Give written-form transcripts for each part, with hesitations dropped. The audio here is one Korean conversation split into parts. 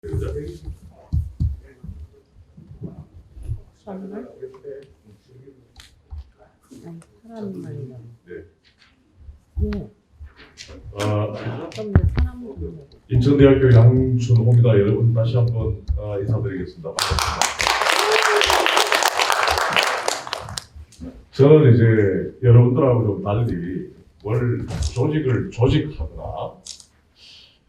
선물? 사람 말이야. 네. 예. 그럼 사람 인천대학교 양춘호입니다. 여러분 다시 한번 인사드리겠습니다. 반갑습니다. 저는 이제 여러분들하고 좀 달리 뭘 조직을 조직하거나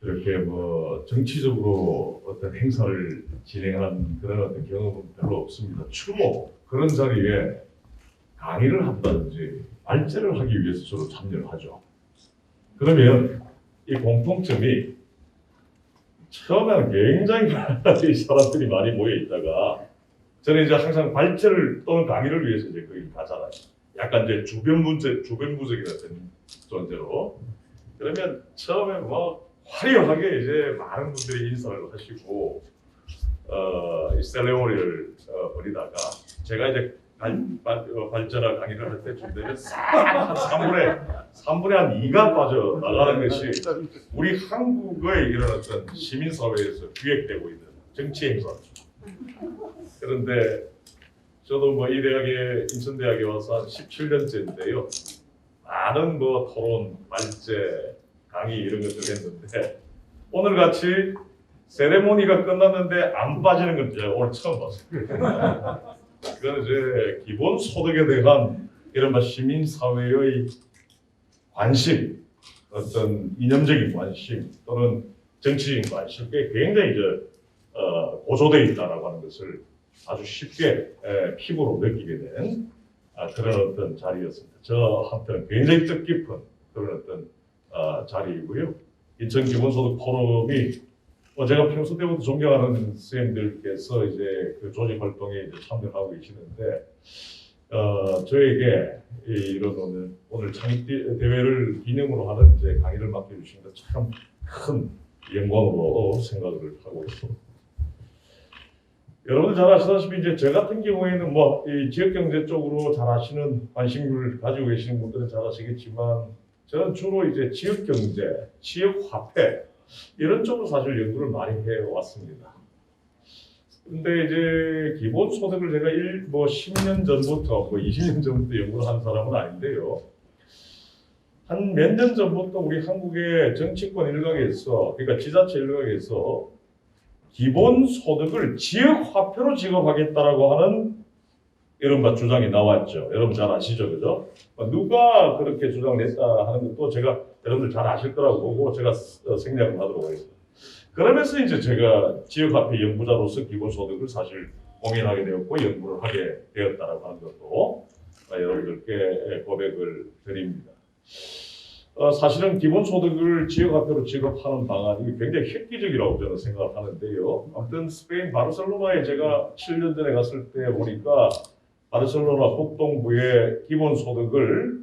이렇게 뭐 정치적으로 어떤 행사를 진행하는 그런 어떤 경험은 별로 없습니다. 주로 그런 자리에 강의를 한다든지 발제를 하기 위해서 주로 참여를 하죠. 그러면 이 공통점이 처음에는 굉장히 많은 사람들이 많이 모여 있다가 저는 이제 항상 발제를 또는 강의를 위해서 이제 거기 가잖아요. 약간 이제 주변부적인 어떤 존재로. 그러면 처음에 뭐 화려하게 이제 많은 분들이 인사를 하시고 이 셀레모니를 벌이다가 제가 이제 발제나 강의를 할 때쯤 되면 싹 3분의 한 2가 빠져나가는 것이 우리 한국의 이런 어떤 시민사회에서 기획되고 있는 정치 행사죠. 그런데 저도 뭐 이 대학에 인천대학에 와서 한 17년째인데요. 많은 뭐 토론, 발제, 강의 이런 것들을 했는데 오늘같이 세레모니가 끝났는데 안 빠지는 건 제가 오늘 처음 봤어요. 그건 이제 기본 소득에 대한 이른바 시민사회의 관심, 어떤 이념적인 관심 또는 정치적인 관심에 굉장히 고조되어 있다라고 하는 것을 아주 쉽게 피부로 느끼게 된 그런 어떤 자리였습니다. 저 한편 굉장히 뜻깊은 그런 어떤 자리이고요. 인천 기본소득 포럼이 제가 평소 때부터 존경하는 선생님들께서 이제 그 조직 활동에 이제 참여하고 계시는데 저에게 이런 오늘 창립 대회를 기념으로 하는 이제 강의를 맡겨주신 것 참 큰 영광으로 생각을 하고 있습니다. 여러분들 잘 아시다시피 이제 저 같은 경우에는 뭐 이 지역 경제 쪽으로 잘 아시는 관심을 가지고 계시는 분들은 잘 아시겠지만 저는 주로 이제 지역 경제, 지역 화폐 이런 쪽으로 사실 연구를 많이 해왔습니다. 근데 이제 기본 소득을 제가 10년 전부터 20년 전부터 연구를 한 사람은 아닌데요. 한 몇 년 전부터 우리 한국의 정치권 일각에서, 그러니까 지자체 일각에서 기본 소득을 지역 화폐로 지급하겠다라고 하는 이른바 주장이 나왔죠. 여러분 잘 아시죠, 그죠? 누가 그렇게 주장을 했다 하는 것도 제가 여러분들 잘 아실 거라고 보고 제가 생략을 하도록 하겠습니다. 그러면서 이제 제가 지역화폐 연구자로서 기본소득을 사실 고민하게 되었고 연구를 하게 되었다라고 하는 것도 여러분들께 고백을 드립니다. 사실은 기본소득을 지역화폐로 지급하는 방안이 굉장히 획기적이라고 저는 생각을 하는데요. 아무튼 스페인 바르셀로나에 제가 7년 전에 갔을 때 보니까 바르셀로나 북동부의 기본소득을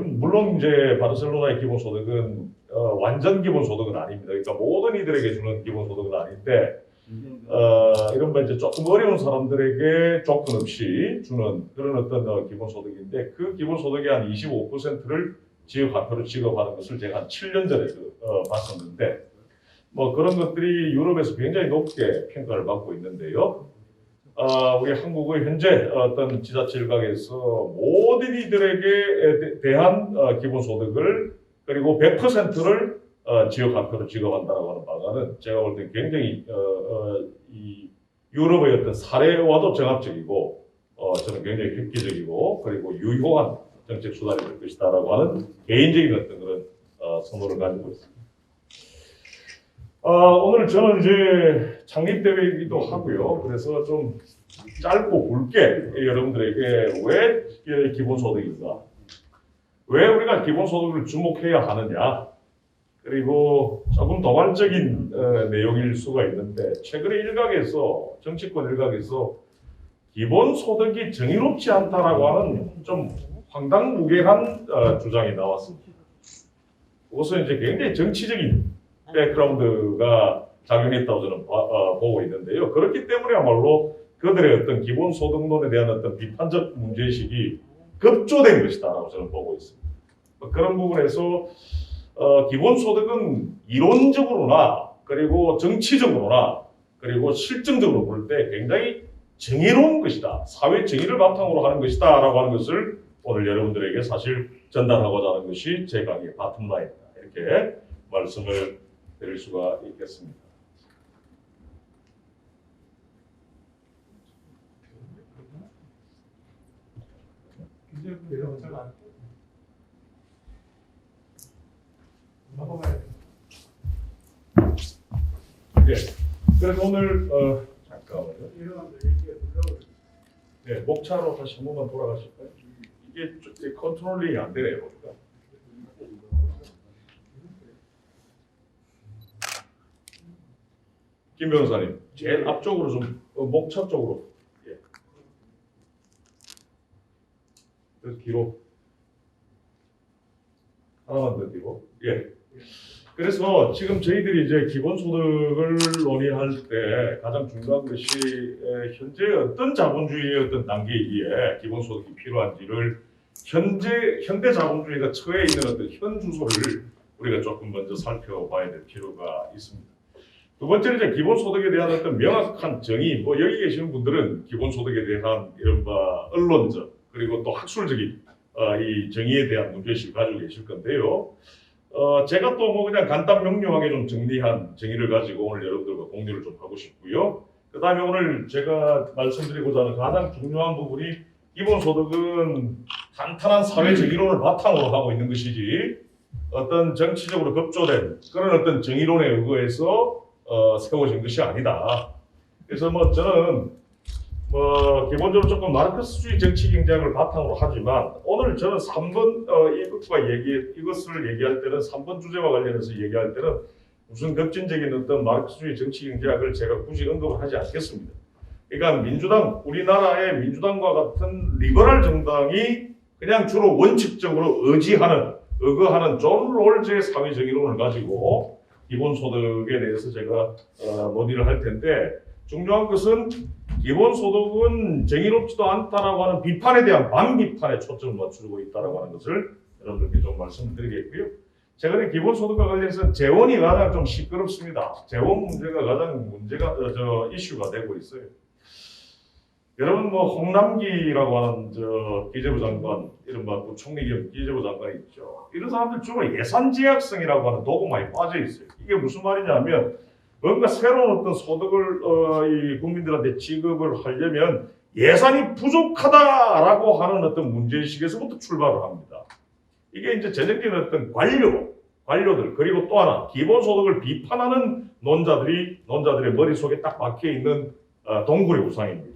물론 이제 바르셀로나의 기본소득은 완전 기본소득은 아닙니다. 그러니까 모든 이들에게 주는 기본소득은 아닌데 이른바 이제 조금 어려운 사람들에게 조건 없이 주는 그런 어떤 기본소득인데 그 기본소득의 한 25%를 지역화폐로 지급하는 것을 제가 한 7년 전에 봤었는데 뭐 그런 것들이 유럽에서 굉장히 높게 평가를 받고 있는데요. 우리 한국의 현재 어떤 지자체 일각에서 모든 이들에게 대한 기본소득을 그리고 100%를 지역화폐로 지급한다고 하는 방안은 제가 볼 때 굉장히 이 유럽의 어떤 사례와도 정합적이고 저는 굉장히 획기적이고 그리고 유효한 정책 수단이 될 것이다라고 하는 개인적인 어떤 그런 선호를 가지고 있습니다. 오늘 저는 이제 창립대회이기도 하고요. 그래서 좀 짧고 굵게 여러분들에게 왜 기본소득인가, 왜 우리가 기본소득을 주목해야 하느냐, 그리고 조금 도발적인 내용일 수가 있는데 최근에 일각에서 정치권 일각에서 기본소득이 정의롭지 않다라고 하는 좀 황당무계한 주장이 나왔습니다. 그것은 이제 굉장히 정치적인 백그라운드가 작용했다고 저는 보고 있는데요. 그렇기 때문에야말로 그들의 어떤 기본소득론에 대한 어떤 비판적 문제의식이 급조된 것이다라고 저는 보고 있습니다. 그런 부분에서 기본소득은 이론적으로나 그리고 정치적으로나 그리고 실증적으로 볼 때 굉장히 정의로운 것이다. 사회 정의를 바탕으로 하는 것이다. 라고 하는 것을 오늘 여러분들에게 사실 전달하고자 하는 것이 제 강의의 바텀라인이다. 이렇게 말씀을 드릴 수가 있겠습니다. 예. 그래서 오늘 잠깐만요. 네, 목차로 다시 한 번만 돌아가실까요? 이게 컨트롤이 안 되네요, 보니까. 김 변호사님, 제일 앞쪽으로 좀 목차 쪽으로. 예. 그래서 뒤로 하나만 더 뒤로. 예. 그래서 지금 저희들이 이제 기본소득을 논의할 때 가장 중요한 것이 현재 어떤 자본주의의 어떤 단계이기에 기본소득이 필요한지를 현대 자본주의가 처해 있는 어떤 현 주소를 우리가 조금 먼저 살펴봐야 될 필요가 있습니다. 두 번째는 이제 기본소득에 대한 어떤 명확한 정의, 뭐 여기 계시는 분들은 기본소득에 대한 이른바 언론적 그리고 또 학술적인 이 정의에 대한 문제의식을 가지고 계실 건데요. 제가 또 뭐 그냥 간단 명료하게 좀 정리한 정의를 가지고 오늘 여러분들과 공유를 좀 하고 싶고요. 그 다음에 오늘 제가 말씀드리고자 하는 가장 중요한 부분이 기본소득은 탄탄한 사회적 이론을 바탕으로 하고 있는 것이지 어떤 정치적으로 급조된 그런 어떤 정의론에 의거해서 세워진 것이 아니다. 그래서 뭐 저는 뭐 기본적으로 조금 마르크스주의 정치 경쟁을 바탕으로 하지만 오늘 저는 3번 이것을 얘기할 때는 3번 주제와 관련해서 얘기할 때는 무슨 급진적인 어떤 마르크스주의 정치 경제학을 제가 굳이 언급을 하지 않겠습니다. 그러니까 민주당, 우리나라의 민주당과 같은 리버럴 정당이 그냥 주로 원칙적으로 의거하는 존 롤즈의 사회적 이론을 가지고 기본소득에 대해서 제가 논의를 할 텐데 중요한 것은 기본소득은 정의롭지도 않다라고 하는 비판에 대한 반비판에 초점을 맞추고 있다라고 하는 것을 여러분들께 좀 말씀드리겠고요. 최근에 기본소득과 관련해서 재원이 가장 좀 시끄럽습니다. 재원 문제가 가장 이슈가 되고 있어요. 여러분 뭐 홍남기라고 하는 기재부 장관, 이른바 부총리 겸 기재부 장관이 있죠. 이런 사람들 주로 예산 제약성이라고 하는 도구만이 빠져 있어요. 이게 무슨 말이냐면 뭔가 새로운 어떤 소득을 이 국민들한테 지급을 하려면 예산이 부족하다라고 하는 어떤 문제의식에서부터 출발을 합니다. 이게 이제 전형적인 어떤 관료들 그리고 또 하나 기본소득을 비판하는 논자들의 머릿속에 딱 박혀있는 동굴의 우상입니다.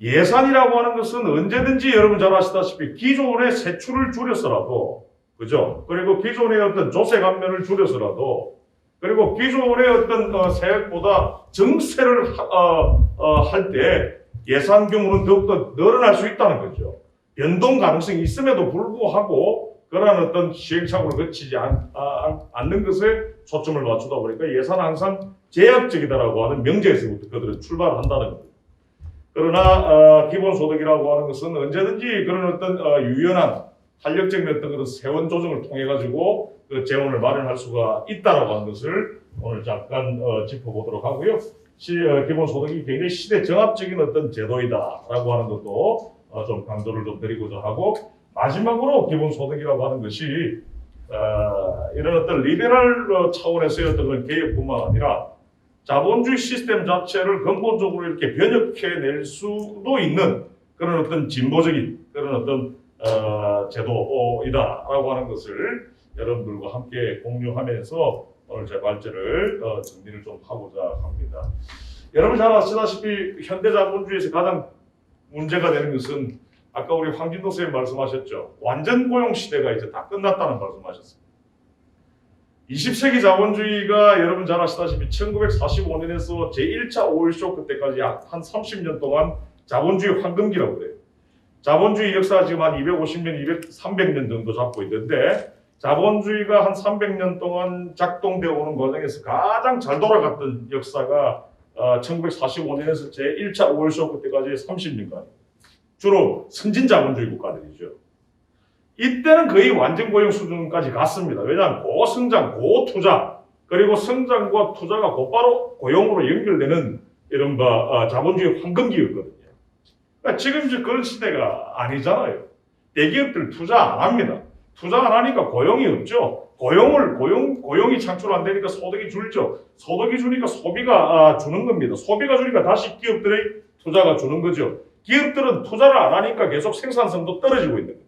예산이라고 하는 것은 언제든지 여러분 잘 아시다시피 기존의 세출을 줄여서라도 그죠? 그리고 기존의 어떤 조세 감면을 줄여서라도 그리고 기존의 어떤 세액보다 정세를 할 때 예산 규모는 더욱더 늘어날 수 있다는 거죠. 변동 가능성이 있음에도 불구하고 그러한 어떤 시행착오를 거치지 않는 것에 초점을 맞추다 보니까 예산은 항상 제약적이다라고 하는 명제에서부터 그들은 출발한다는 겁니다. 그러나 기본소득이라고 하는 것은 언제든지 그런 어떤 유연한 탄력적인 어떤 그런 세원 조정을 통해 가지고 그 재원을 마련할 수가 있다라고 하는 것을 오늘 잠깐 짚어보도록 하고요. 기본소득이 굉장히 시대 정합적인 어떤 제도이다라고 하는 것도 좀 강조를 좀 드리고자 하고 마지막으로 기본소득이라고 하는 것이 이런 어떤 리베럴 차원에서의 어떤 그런 개혁뿐만 아니라 자본주의 시스템 자체를 근본적으로 이렇게 변혁해낼 수도 있는 그런 어떤 진보적인 그런 어떤 제도이다라고 하는 것을 여러분들과 함께 공유하면서 오늘 제 발제를 정리를 좀 하고자 합니다. 여러분 잘 아시다시피 현대 자본주의에서 가장 문제가 되는 것은 아까 우리 황진도 선생님 말씀하셨죠. 완전 고용 시대가 이제 다 끝났다는 말씀하셨습니다. 20세기 자본주의가 여러분 잘 아시다시피 1945년에서 제1차 오일 쇼크 때까지 약 한 30년 동안 자본주의 황금기라고 그래요. 자본주의 역사가 지금 한 250년, 300년 정도 잡고 있는데 자본주의가 한 300년 동안 작동되어 오는 과정에서 가장 잘 돌아갔던 역사가 1945년에서 제1차 오일 쇼크 때까지 30년간 주로 선진 자본주의 국가들이죠. 이때는 거의 완전 고용 수준까지 갔습니다. 왜냐하면 고성장, 고투자 그리고 성장과 투자가 곧바로 고용으로 연결되는 이른바 자본주의 황금기였거든요. 그러니까 지금 이제 그런 시대가 아니잖아요. 대기업들 투자 안 합니다. 투자 안 하니까 고용이 없죠. 고용이 창출 안 되니까 소득이 줄죠. 소득이 주니까 소비가 주는 겁니다. 소비가 주니까 다시 기업들의 투자가 주는 거죠. 기업들은 투자를 안 하니까 계속 생산성도 떨어지고 있는 거예요.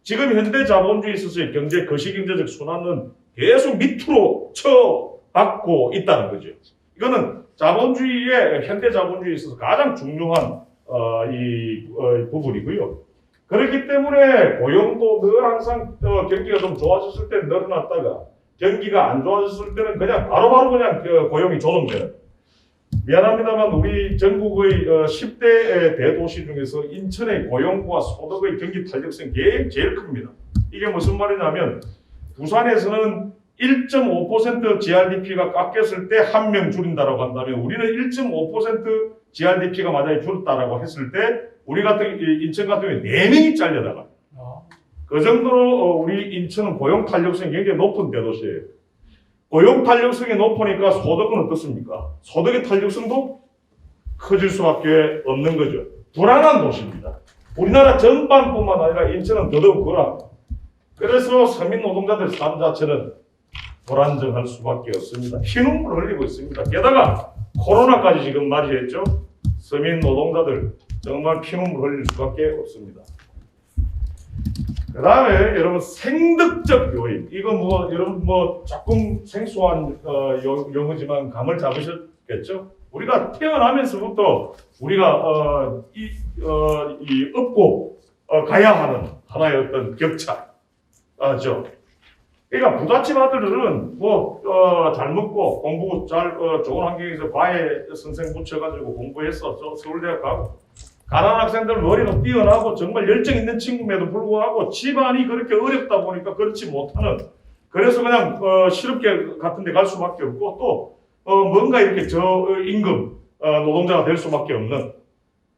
지금 현대 자본주의에 있어서의 경제, 거시경제적 순환은 계속 밑으로 쳐박고 있다는 거죠. 이거는 자본주의의, 현대 자본주의에 있어서 가장 중요한 부분이고요. 그렇기 때문에 고용도 늘 항상 경기가 좀 좋아졌을 때는 늘어났다가 경기가 안 좋아졌을 때는 그냥 바로바로 그냥 고용이 조정되는. 미안합니다만 우리 전국의 10대 대도시 중에서 인천의 고용과 소득의 경기 탄력성이 제일 큽니다. 이게 무슨 말이냐면 부산에서는 1.5% GRDP가 깎였을 때 한 명 줄인다라고 한다면 우리는 1.5% GRDP가 만약에 줄었다라고 했을 때 우리 같은 인천 같은 경우에 4명이 잘려나가. 그 정도로 우리 인천은 고용 탄력성이 굉장히 높은 대도시예요. 고용 탄력성이 높으니까 소득은 어떻습니까? 소득의 탄력성도 커질 수밖에 없는 거죠. 불안한 도시입니다. 우리나라 전반뿐만 아니라 인천은 더더욱 그러합니다. 그래서 서민 노동자들 삶 자체는 불안정할 수밖에 없습니다. 피눈물을 흘리고 있습니다. 게다가 코로나까지 지금 맞이했죠. 서민 노동자들 정말 피눈물 흘릴 수밖에 없습니다. 그 다음에 여러분 생득적 요인, 이거 여러분 조금 생소한 용어지만 감을 잡으셨겠죠? 우리가 태어나면서부터 우리가 업고 가야 하는 하나의 어떤 격차죠. 그러니까 부잣집 아들들은 잘 먹고 공부 좋은 환경에서 과외 선생 붙여가지고 공부해서 서울대학 가고, 가난한 학생들 머리가 뛰어나고 정말 열정 있는 친구임에도 불구하고 집안이 그렇게 어렵다 보니까 그렇지 못하는, 그래서 그냥 실업계 같은 데 갈 수밖에 없고 또 뭔가 이렇게 저임금 노동자가 될 수밖에 없는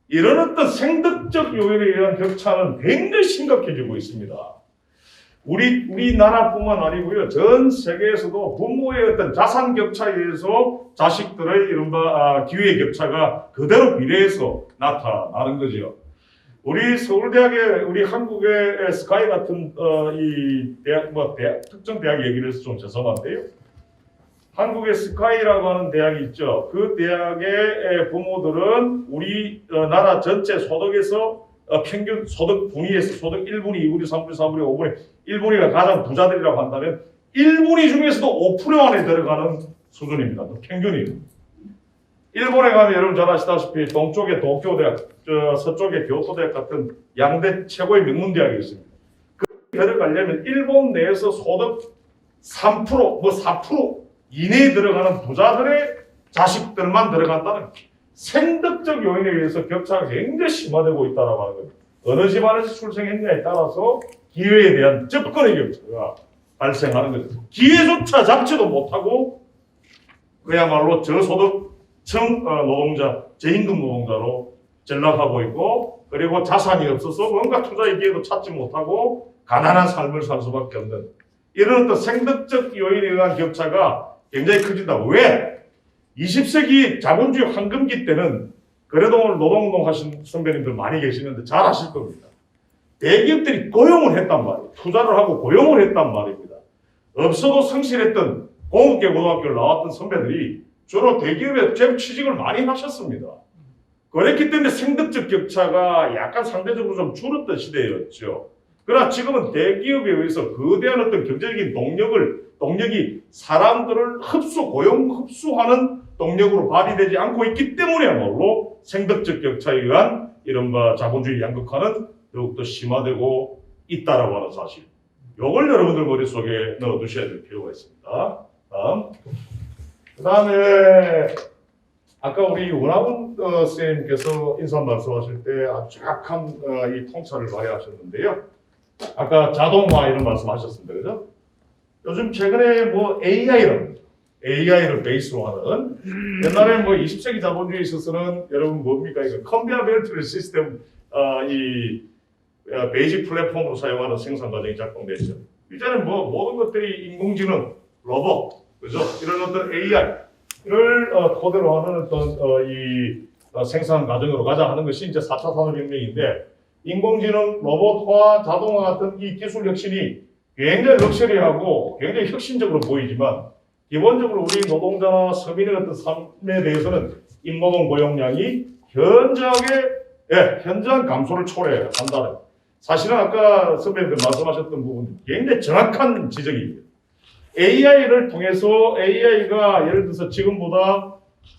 이런 어떤 생득적 요인에 의한 격차는 굉장히 심각해지고 있습니다. 우리나라뿐만 아니고요, 전 세계에서도 부모의 어떤 자산 격차에 의해서 자식들의 이른바 기회 격차가 그대로 비례해서 나타나는 거죠. 우리 서울대학의, 우리 한국의 스카이 같은 이 대학, 특정 대학 얘기를 해서 좀 죄송한데요. 한국의 스카이라고 하는 대학이 있죠. 그 대학의 부모들은 우리 나라 전체 소득에서 평균 소득 분위에서 소득 1분위, 2분위, 3분위, 4분위, 5분위, 1분위가 가장 부자들이라고 한다면 1분위 중에서도 5% 안에 들어가는 수준입니다. 평균이에요. 일본에 가면 여러분 잘 아시다시피 동쪽에 도쿄대학, 서쪽에 교토대학 같은 양대 최고의 명문대학이 있습니다. 그 들어가려면 일본 내에서 소득 3%, 4% 이내에 들어가는 부자들의 자식들만 들어간다는 생득적 요인에 의해서 격차가 굉장히 심화되고 있다고 하는 거예요. 어느 집안에서 출생했냐에 따라서 기회에 대한 접근의 격차가 발생하는 거죠. 기회조차 잡지도 못하고 그야말로 저소득층 노동자, 저임금 노동자로 전락하고 있고, 그리고 자산이 없어서 뭔가 투자의 기회도 찾지 못하고 가난한 삶을 살 수밖에 없는 이런 어떤 생득적 요인에 의한 격차가 굉장히 커진다. 왜? 20세기 자본주의 황금기 때는 그래도 오늘 노동운동 하신 선배님들 많이 계시는데 잘 아실 겁니다. 대기업들이 고용을 했단 말이에요. 투자를 하고 고용을 했단 말입니다. 없어도 성실했던 공업계 고등학교를 나왔던 선배들이 주로 대기업에 취직을 많이 하셨습니다. 그랬기 때문에 생득적 격차가 약간 상대적으로 좀 줄었던 시대였죠. 그러나 지금은 대기업에 의해서 거대한 어떤 경제적인 동력이 사람들을 고용 흡수하는 동력으로 발휘되지 않고 있기 때문에야말로 생득적 격차에 의한 이른바 자본주의 양극화는 더욱더 심화되고 있다라고 하는 사실. 이걸 여러분들 머릿속에 넣어두셔야 될 필요가 있습니다. 그 다음에 아까 우리 원하분 선생님께서 인사 말씀하실 때 아주 정확한 이 통찰을 발휘하셨는데요. 아까 자동화 이런 말씀하셨습니다. 그죠? 요즘 최근에 AI를 베이스로 하는, 옛날에 20세기 자본주의에 있어서는 여러분 뭡니까? 이거 컨베이어 벨트 시스템, 이 베이직 플랫폼으로 사용하는 생산 과정이 작동됐죠. 이제는 모든 것들이 인공지능, 로봇, 그죠? 이런 어떤 AI를 토대로 하는 어떤 생산 과정으로 가자 하는 것이 이제 4차 산업혁명인데 인공지능, 로봇화, 자동화 같은 이 기술 혁신이 굉장히 럭셔리하고 굉장히 혁신적으로 보이지만 기본적으로 우리 노동자나 서민의 어떤 삶에 대해서는 인노동 고용량이 현저한 감소를 초래한다는 사실은 아까 선배님들 말씀하셨던 부분 굉장히 정확한 지적입니다. AI를 통해서 AI가 예를 들어서 지금보다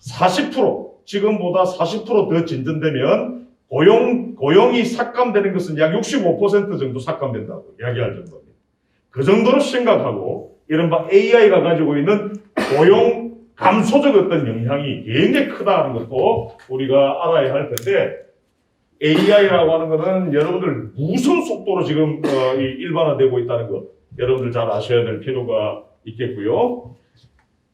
40% 더 진전되면 고용이 삭감되는 것은 약 65% 정도 삭감된다고 이야기할 정도입니다. 그 정도로 심각하고 이른바 AI가 가지고 있는 고용 감소적 어떤 영향이 굉장히 크다는 것도 우리가 알아야 할 텐데 AI라고 하는 것은 여러분들 무슨 속도로 지금 일반화되고 있다는 것 여러분들 잘 아셔야 될 필요가 있겠고요.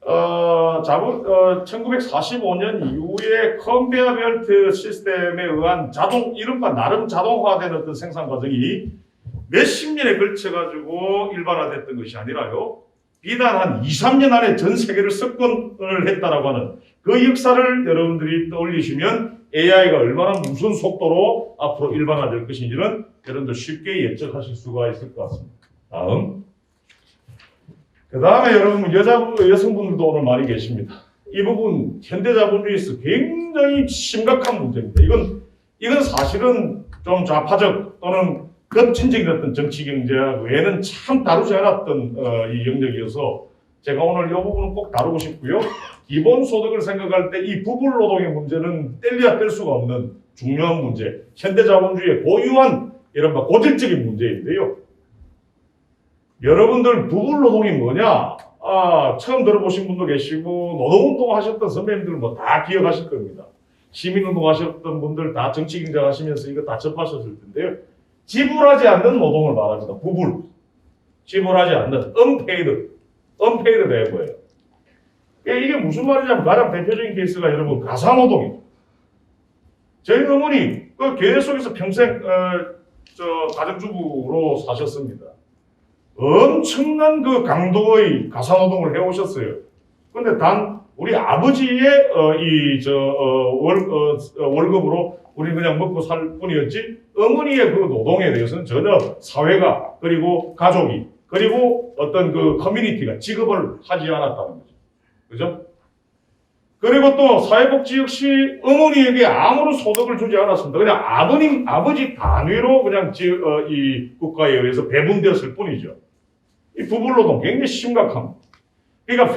1945년 이후에 컨베어 벨트 시스템에 의한 이른바 나름 자동화된 어떤 생산 과정이 몇십 년에 걸쳐가지고 일반화됐던 것이 아니라요. 비단 한 2, 3년 안에 전 세계를 석권을 했다라고 하는 그 역사를 여러분들이 떠올리시면 AI가 얼마나 무슨 속도로 앞으로 일반화될 것인지는 여러분들 쉽게 예측하실 수가 있을 것 같습니다. 다음. 그 다음에 여러분 여성분들도 오늘 많이 계십니다. 이 부분 현대자본주의에서 굉장히 심각한 문제입니다. 이건 사실은 좀 좌파적 또는 급진적인 어떤 정치 경제학 외에는 참 다루지 않았던 이 영역이어서 제가 오늘 이 부분은 꼭 다루고 싶고요. 기본소득을 생각할 때 이 부불노동의 문제는 뗄래야 뗄 수가 없는 중요한 문제, 현대자본주의의 고유한 이른바 고질적인 문제인데요. 여러분들 부불노동이 뭐냐? 처음 들어보신 분도 계시고 노동운동 하셨던 선배님들은 뭐 다 기억하실 겁니다. 시민운동 하셨던 분들 다 정치경제 하시면서 이거 다 접하셨을 텐데요. 지불하지 않는 노동을 말합니다. 부불. 지불하지 않는 unpaid labor예요. 이게 무슨 말이냐면 가장 대표적인 케이스가 여러분 가사노동입니다. 저희 어머니 그 교회 속에서 평생 가정주부로 사셨습니다. 엄청난 그 강도의 가사노동을 해오셨어요. 근데 단 우리 아버지의 월급으로 우리 그냥 먹고 살 뿐이었지 어머니의 그 노동에 대해서는 전혀 사회가 그리고 가족이 그리고 어떤 그 커뮤니티가 지급을 하지 않았다는 거죠. 그죠? 그리고 또 사회복지 역시 어머니에게 아무런 소득을 주지 않았습니다. 그냥 아버지 단위로 그냥 이 국가에 의해서 배분되었을 뿐이죠. 이 부불노동 굉장히 심각합니다. 그러니까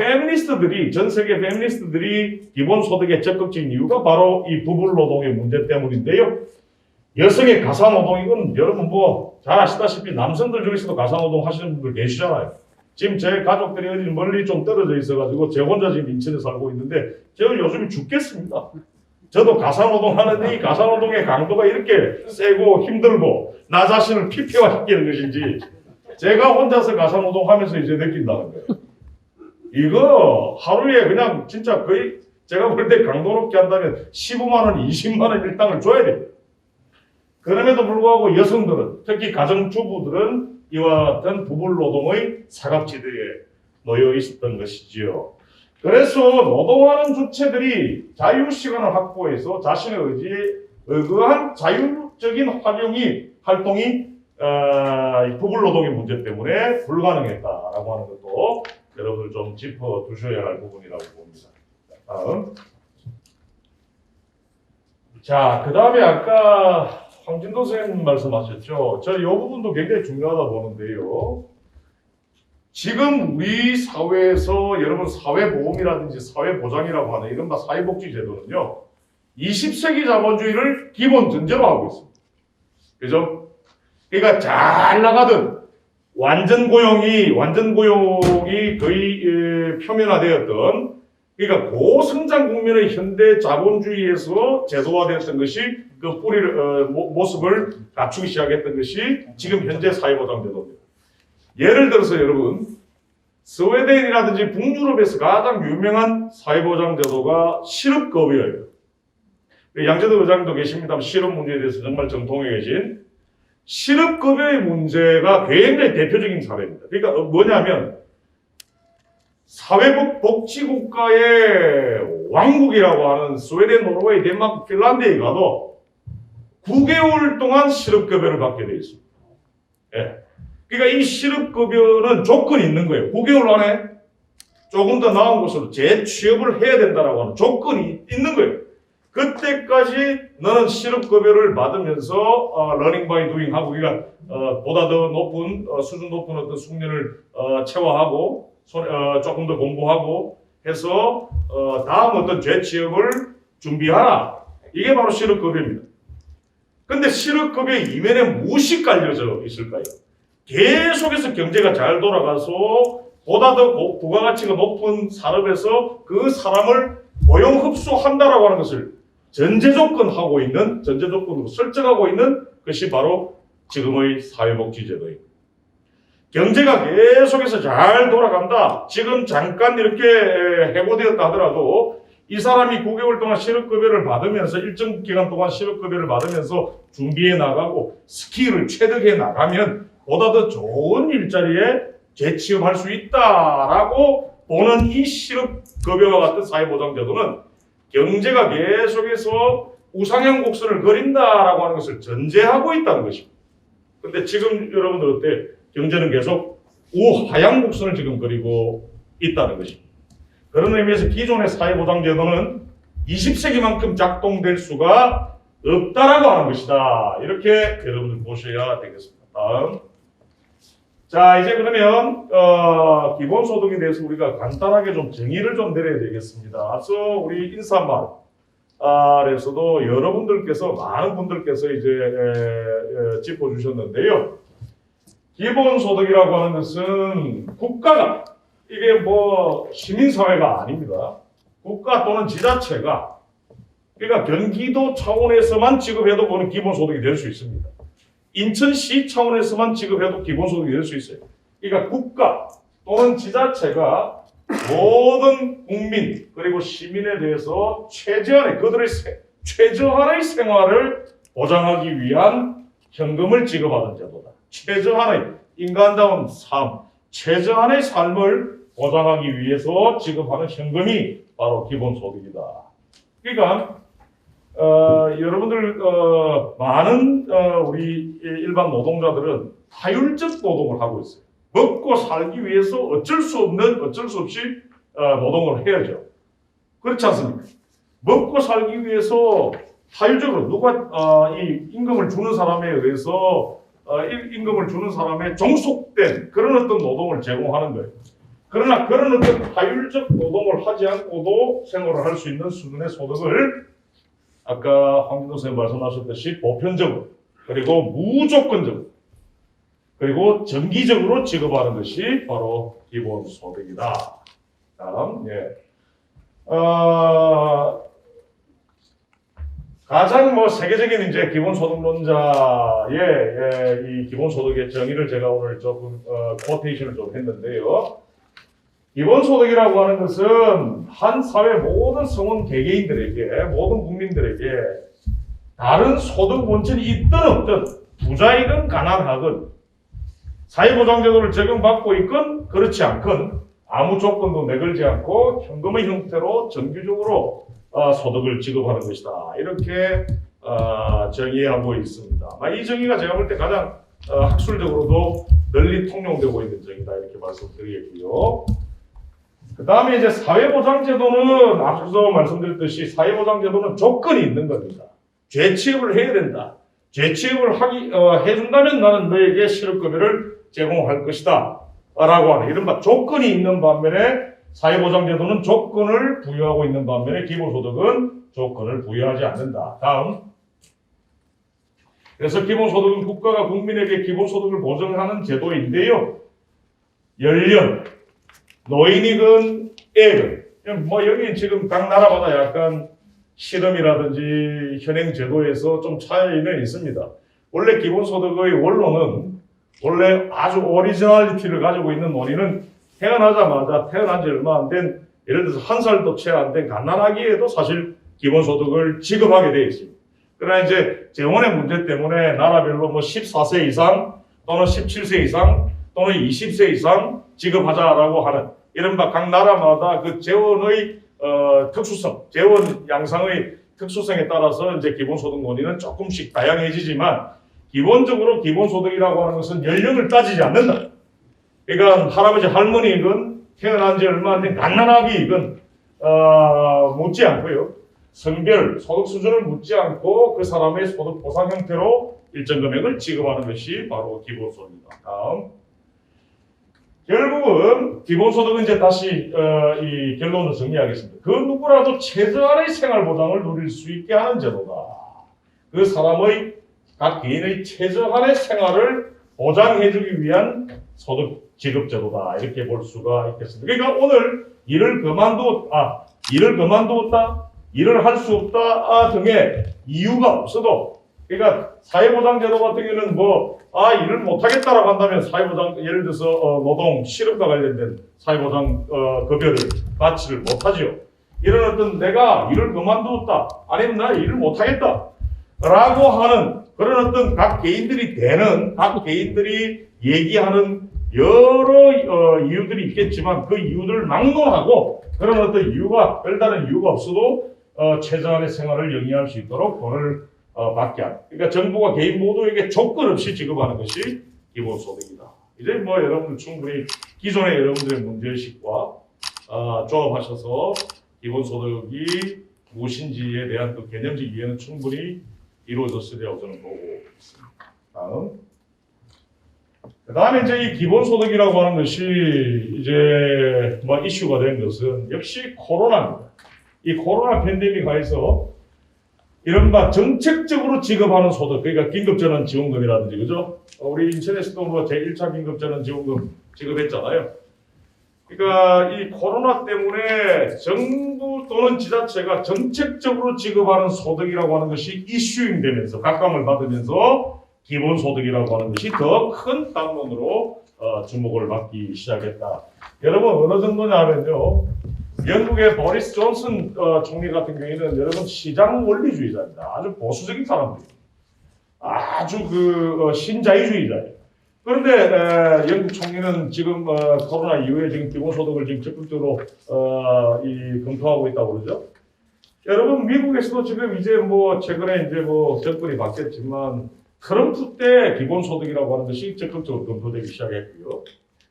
전 세계 페미니스트들이 기본소득에 적극적인 이유가 바로 이 부불노동의 문제 때문인데요. 여성의 가사노동 이건 여러분 뭐 잘 아시다시피 남성들 중에서도 가사노동 하시는 분들 계시잖아요. 지금 제 가족들이 어디 멀리 좀 떨어져 있어가지고 제 혼자 지금 인천에 살고 있는데 제가 요즘 죽겠습니다. 저도 가사노동 하는데 이 가사노동의 강도가 이렇게 세고 힘들고 나 자신을 피폐화시키는 것인지 제가 혼자서 가사노동 하면서 이제 느낀다는 거예요. 이거 하루에 그냥 진짜 거의 제가 볼 때 강도 높게 한다면 15만 원, 20만 원 일당을 줘야 됩니다. 그럼에도 불구하고 여성들은 특히 가정주부들은 이와 같은 부불노동의 사각지대에 놓여 있었던 것이지요. 그래서 노동하는 주체들이 자유시간을 확보해서 자신의 의지에 의거한 자율적인 활동이 부불노동의 문제 때문에 불가능했다라고 하는 것도 여러분들 좀 짚어두셔야 할 부분이라고 봅니다. 다음. 자, 그 다음에 아까 황진도 선생님 말씀하셨죠. 저 이 부분도 굉장히 중요하다 보는데요. 지금 우리 사회에서 여러분 사회보험이라든지 사회보장이라고 하는 이른바 사회복지 제도는요. 20세기 자본주의를 기본 전제로 하고 있습니다. 그죠? 그러니까 잘 나가던 완전 고용이 거의 표면화되었던 그러니까 고성장 국면의 현대 자본주의에서 제도화되었던 것이 그 모습을 갖추기 시작했던 것이 지금 현재 사회보장제도입니다. 예를 들어서 여러분 스웨덴이라든지 북유럽에서 가장 유명한 사회보장제도가 실업급여예요. 양재도 의장도 계십니다만 실업 문제에 대해서 정말 정통해 계신 실업급여의 문제가 굉장히 대표적인 사례입니다. 그러니까 뭐냐면 사회복지국가의 왕국이라고 하는 스웨덴, 노르웨이, 덴마크, 핀란드에 가도 9개월 동안 실업급여를 받게 되어 있습니다. 예. 그러니까 이 실업급여는 조건이 있는 거예요. 9개월 안에 조금 더 나은 곳으로 재취업을 해야 된다라고 하는 조건이 있는 거예요. 그때까지 너는 실업급여를 받으면서 러닝 바이 두잉 하고 그러니까 보다 더 높은 수준 높은 어떤 숙련을 채워하고 조금 더 공부하고 해서 다음 어떤 재취업을 준비하라. 이게 바로 실업급여입니다. 근데 실업급여 이면에 무엇이 깔려져 있을까요? 계속해서 경제가 잘 돌아가서 보다 더 부가가치가 높은 산업에서 그 사람을 고용 흡수한다라고 하는 것을 전제 조건으로 설정하고 있는 것이 바로 지금의 사회복지제도입니다. 경제가 계속해서 잘 돌아간다. 지금 잠깐 이렇게 해고되었다 하더라도 이 사람이 9개월 동안 실업급여를 받으면서 일정 기간 동안 실업급여를 받으면서 준비해 나가고 스킬을 체득해 나가면 보다 더 좋은 일자리에 재취업할 수 있다라고 보는 이 실업급여와 같은 사회보장제도는 경제가 계속해서 우상향 곡선을 그린다라고 하는 것을 전제하고 있다는 것입니다. 근데 지금 여러분들 어때? 경제는 계속 우하향 곡선을 지금 그리고 있다는 것입니다. 그런 의미에서 기존의 사회보장제도는 20세기만큼 작동될 수가 없다라고 하는 것이다. 이렇게 여러분들 보셔야 되겠습니다. 다음. 자, 이제 그러면 기본소득에 대해서 우리가 간단하게 좀 정의를 좀 내려야 되겠습니다. 앞서 우리 인사말에서도 여러분들께서 많은 분들께서 이제 짚어주셨는데요. 기본소득이라고 하는 것은 국가가 이게 뭐 시민사회가 아닙니다. 국가 또는 지자체가 그러니까 경기도 차원에서만 지급해도 그거는 기본소득이 될 수 있습니다. 인천시 차원에서만 지급해도 기본소득이 될 수 있어요. 그러니까 국가 또는 지자체가 모든 국민 그리고 시민에 대해서 그들의 최저한의 생활을 보장하기 위한 현금을 지급하는 제도다. 최저한의 인간다운 삶, 최저한의 삶을 보장하기 위해서 지급하는 현금이 바로 기본소득이다. 그러니까 여러분들 많은 우리 일반 노동자들은 타율적 노동을 하고 있어요. 먹고 살기 위해서 어쩔 수 없이 노동을 해야죠. 그렇지 않습니까? 먹고 살기 위해서 타율적으로 누가 이 임금을 주는 사람에 의해서 임금을 주는 사람의 종속된 그런 어떤 노동을 제공하는 거예요. 그러나 그런 어떤 타율적 노동을 하지 않고도 생활을 할 수 있는 수준의 소득을 아까 황진도 선생님 말씀하셨듯이 보편적으로 그리고 무조건적으로 그리고 정기적으로 지급하는 것이 바로 기본소득이다. 다음, 가장 세계적인 이제 기본소득론자의 이 기본소득의 정의를 제가 오늘 조금 코테이션을 좀 했는데요. 기본소득이라고 하는 것은 한 사회 모든 성원 개개인들에게 모든 국민들에게 다른 소득 원천이 있든 없든 부자이든 가난하든 사회보장제도를 적용받고 있건 그렇지 않건 아무 조건도 내걸지 않고 현금의 형태로 정기적으로 소득을 지급하는 것이다. 이렇게 정의하고 있습니다. 이 정의가 제가 볼 때 가장 학술적으로도 널리 통용되고 있는 정의다. 이렇게 말씀드리겠고요. 그 다음에 이제 사회보장제도는 앞서 말씀드렸듯이 사회보장제도는 조건이 있는 겁니다. 재취업을 해야 된다. 재취업을 해준다면 나는 너에게 실업급여를 제공할 것이다. 라고 하는 이른바 조건이 있는 반면에 사회보장제도는 조건을 부여하고 있는 반면에 기본소득은 조건을 부여하지 않는다. 다음. 그래서 기본소득은 국가가 국민에게 기본소득을 보장하는 제도인데요. 연령, 노인이든 애든 여기 지금 각 나라마다 약간 실험이라든지 현행 제도에서 좀 차이는 있습니다. 원래 기본소득의 원로는 원래 아주 오리지널리티를 가지고 있는 논의는 태어나자마자 태어난 지 얼마 안 된 예를 들어서 한 살도 채 안 된 갓난아기에도 사실 기본소득을 지급하게 되어 있습니다. 그러나 이제 재원의 문제 때문에 나라별로 14세 이상 또는 17세 이상 또는 20세 이상 지급하자라고 하는 이른바 각 나라마다 그 재원의 특수성, 재원 양상의 특수성에 따라서 이제 기본소득 논의는 조금씩 다양해지지만 기본적으로 기본소득이라고 하는 것은 연령을 따지지 않는다. 그러니까 할아버지 할머니이건 태어난 지 얼마 안 된 갓난아기이건 묻지 않고요. 성별, 소득 수준을 묻지 않고 그 사람의 소득 보상 형태로 일정 금액을 지급하는 것이 바로 기본소득입니다. 다음. 결국은 기본소득은 이제 다시 이 결론을 정리하겠습니다. 그 누구라도 최저한의 생활보장을 누릴 수 있게 하는 제도다. 그 사람의 각 개인의 최저한의 생활을 보장해주기 위한 소득 지급 제도다. 이렇게 볼 수가 있겠습니다. 그러니까 오늘 일을 그만두었다, 일을 할 수 없다 등의 이유가 없어도, 그러니까 사회보장제도 같은 경우는 일을 못하겠다라고 한다면 사회보장, 예를 들어서 노동, 실업과 관련된 사회보장 급여를 받지를 못하지요. 이런 어떤 내가 일을 그만두었다, 아니면 나 일을 못하겠다 라고 하는 그런 어떤 각 개인들이 얘기하는 여러 이유들이 있겠지만 그 이유들을 막론하고 그런 어떤 이유가, 별다른 이유가 없어도 최저한의 생활을 영위할 수 있도록 돈을 받게 하는. 그러니까 정부가 개인 모두에게 조건 없이 지급하는 것이 기본소득이다. 이제 여러분들 충분히 기존의 여러분들의 문제의식과 조합하셔서 기본소득이 무엇인지에 대한 그 개념적 이해는 충분히 이루어졌으리라고 저는 보고 있습니다. 다음. 그 다음에 이제 이 기본소득이라고 하는 것이 이제 이슈가 된 것은 역시 코로나입니다. 이 코로나 팬데믹 하에서 이른바 정책적으로 지급하는 소득, 그러니까 긴급전환 지원금이라든지, 그죠? 우리 인천에서도 제1차 긴급전환 지원금 지급했잖아요. 그러니까 이 코로나 때문에 정부 또는 지자체가 정책적으로 지급하는 소득이라고 하는 것이 이슈잉되면서 각광을 받으면서 기본소득이라고 하는 것이 더 큰 담론으로 주목을 받기 시작했다. 여러분 어느 정도냐 하면요. 영국의 보리스 존슨 총리 같은 경우에는 여러분 시장 원리주의자입니다. 아주 보수적인 사람들이에요. 아주 신자유주의자예요. 그런데 영국 총리는 지금 코로나 이후에 지금 기본소득을 지금 적극적으로 검토하고 있다고 그러죠. 여러분 미국에서도 지금 이제 최근에 이제 정권이 바뀌었지만 트럼프 때 기본소득이라고 하는 것이 적극적으로 검토되기 시작했고요.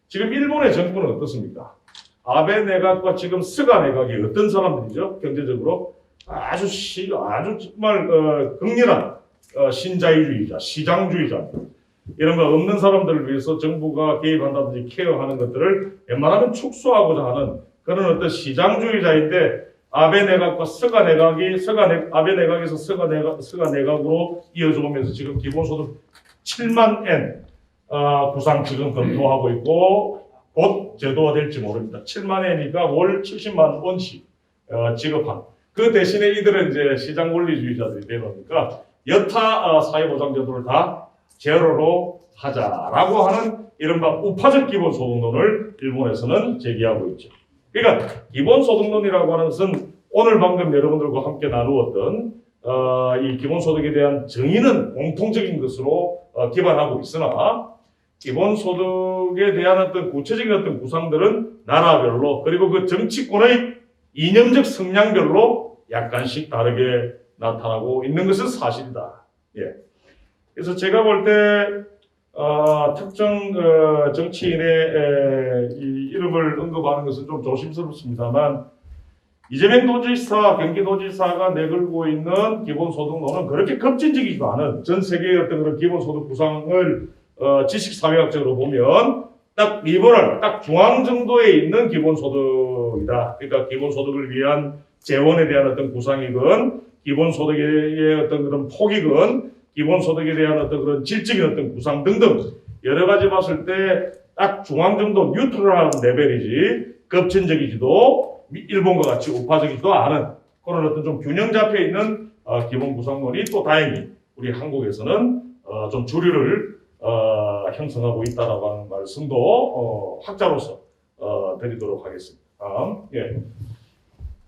지금 일본의 정권은 어떻습니까? 아베 내각과 지금 스가 내각이 어떤 사람들이죠? 경제적으로 아주 정말 극렬한 신자유주의자, 시장주의자, 이런 거 없는 사람들을 위해서 정부가 개입한다든지 케어하는 것들을 웬만하면 축소하고자 하는 그런 어떤 시장주의자인데 아베 내각과 스가 내각이 아베 내각에서 스가 내각으로 이어져 오면서 지금 기본소득 7만 엔 구상 지금 검토하고 있고 곧 제도화될지 모릅니다. 7만 엔이니까 월 70만 원씩 지급한. 그 대신에 이들은 이제 시장 원리주의자들이 되니까 여타 사회보장제도를 다 제로로 하자라고 하는 이른바 우파적 기본소득론을 일본에서는 제기하고 있죠. 그러니까 기본소득론이라고 하는 것은 오늘 방금 여러분들과 함께 나누었던 이 기본소득에 대한 정의는 공통적인 것으로 기반하고 있으나 기본소득에 대한 어떤 구체적인 어떤 구상들은 나라별로 그리고 그 정치권의 이념적 성향별로 약간씩 다르게 나타나고 있는 것은 사실이다. 예. 그래서 제가 볼 때 특정 정치인의 이 이름을 언급하는 것은 좀 조심스럽습니다만 이재명 도지사, 경기도지사가 내걸고 있는 기본소득론은 그렇게 급진적이지도 않은 전 세계의 어떤 그런 기본소득 구상을 지식사회학적으로 보면 딱 리버럴, 딱 중앙 정도에 있는 기본소득이다. 그러니까 기본소득을 위한 재원에 대한 어떤 구상이건 기본소득의 어떤 그런 폭이건 기본소득에 대한 어떤 그런 질적인 어떤 구상 등등 여러 가지 봤을 때 딱 중앙 정도 뉴트럴한 레벨이지 급진적이지도 일본과 같이 우파적이지도 않은 그런 어떤 좀 균형 잡혀 있는 기본 구상론이 또 다행히 우리 한국에서는 좀 주류를 형성하고 있다라고 하는 말씀도 학자로서 드리도록 하겠습니다. 예.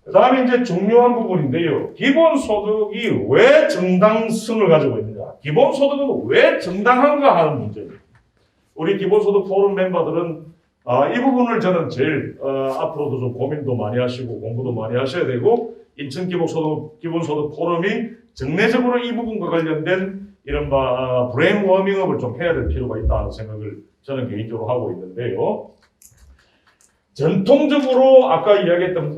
그 다음에 이제 중요한 부분인데요. 기본소득이 왜 정당성을 가지고 있느냐. 기본소득은 왜 정당한가 하는 문제입니다. 우리 기본소득 포럼 멤버들은 이 부분을 저는 제일 앞으로도 좀 고민도 많이 하시고 공부도 많이 하셔야 되고 인천 기본소득 포럼이 정례적으로 이 부분과 관련된 이른바 브레인 워밍업을 좀 해야 될 필요가 있다는 생각을 저는 개인적으로 하고 있는데요. 전통적으로 아까 이야기했던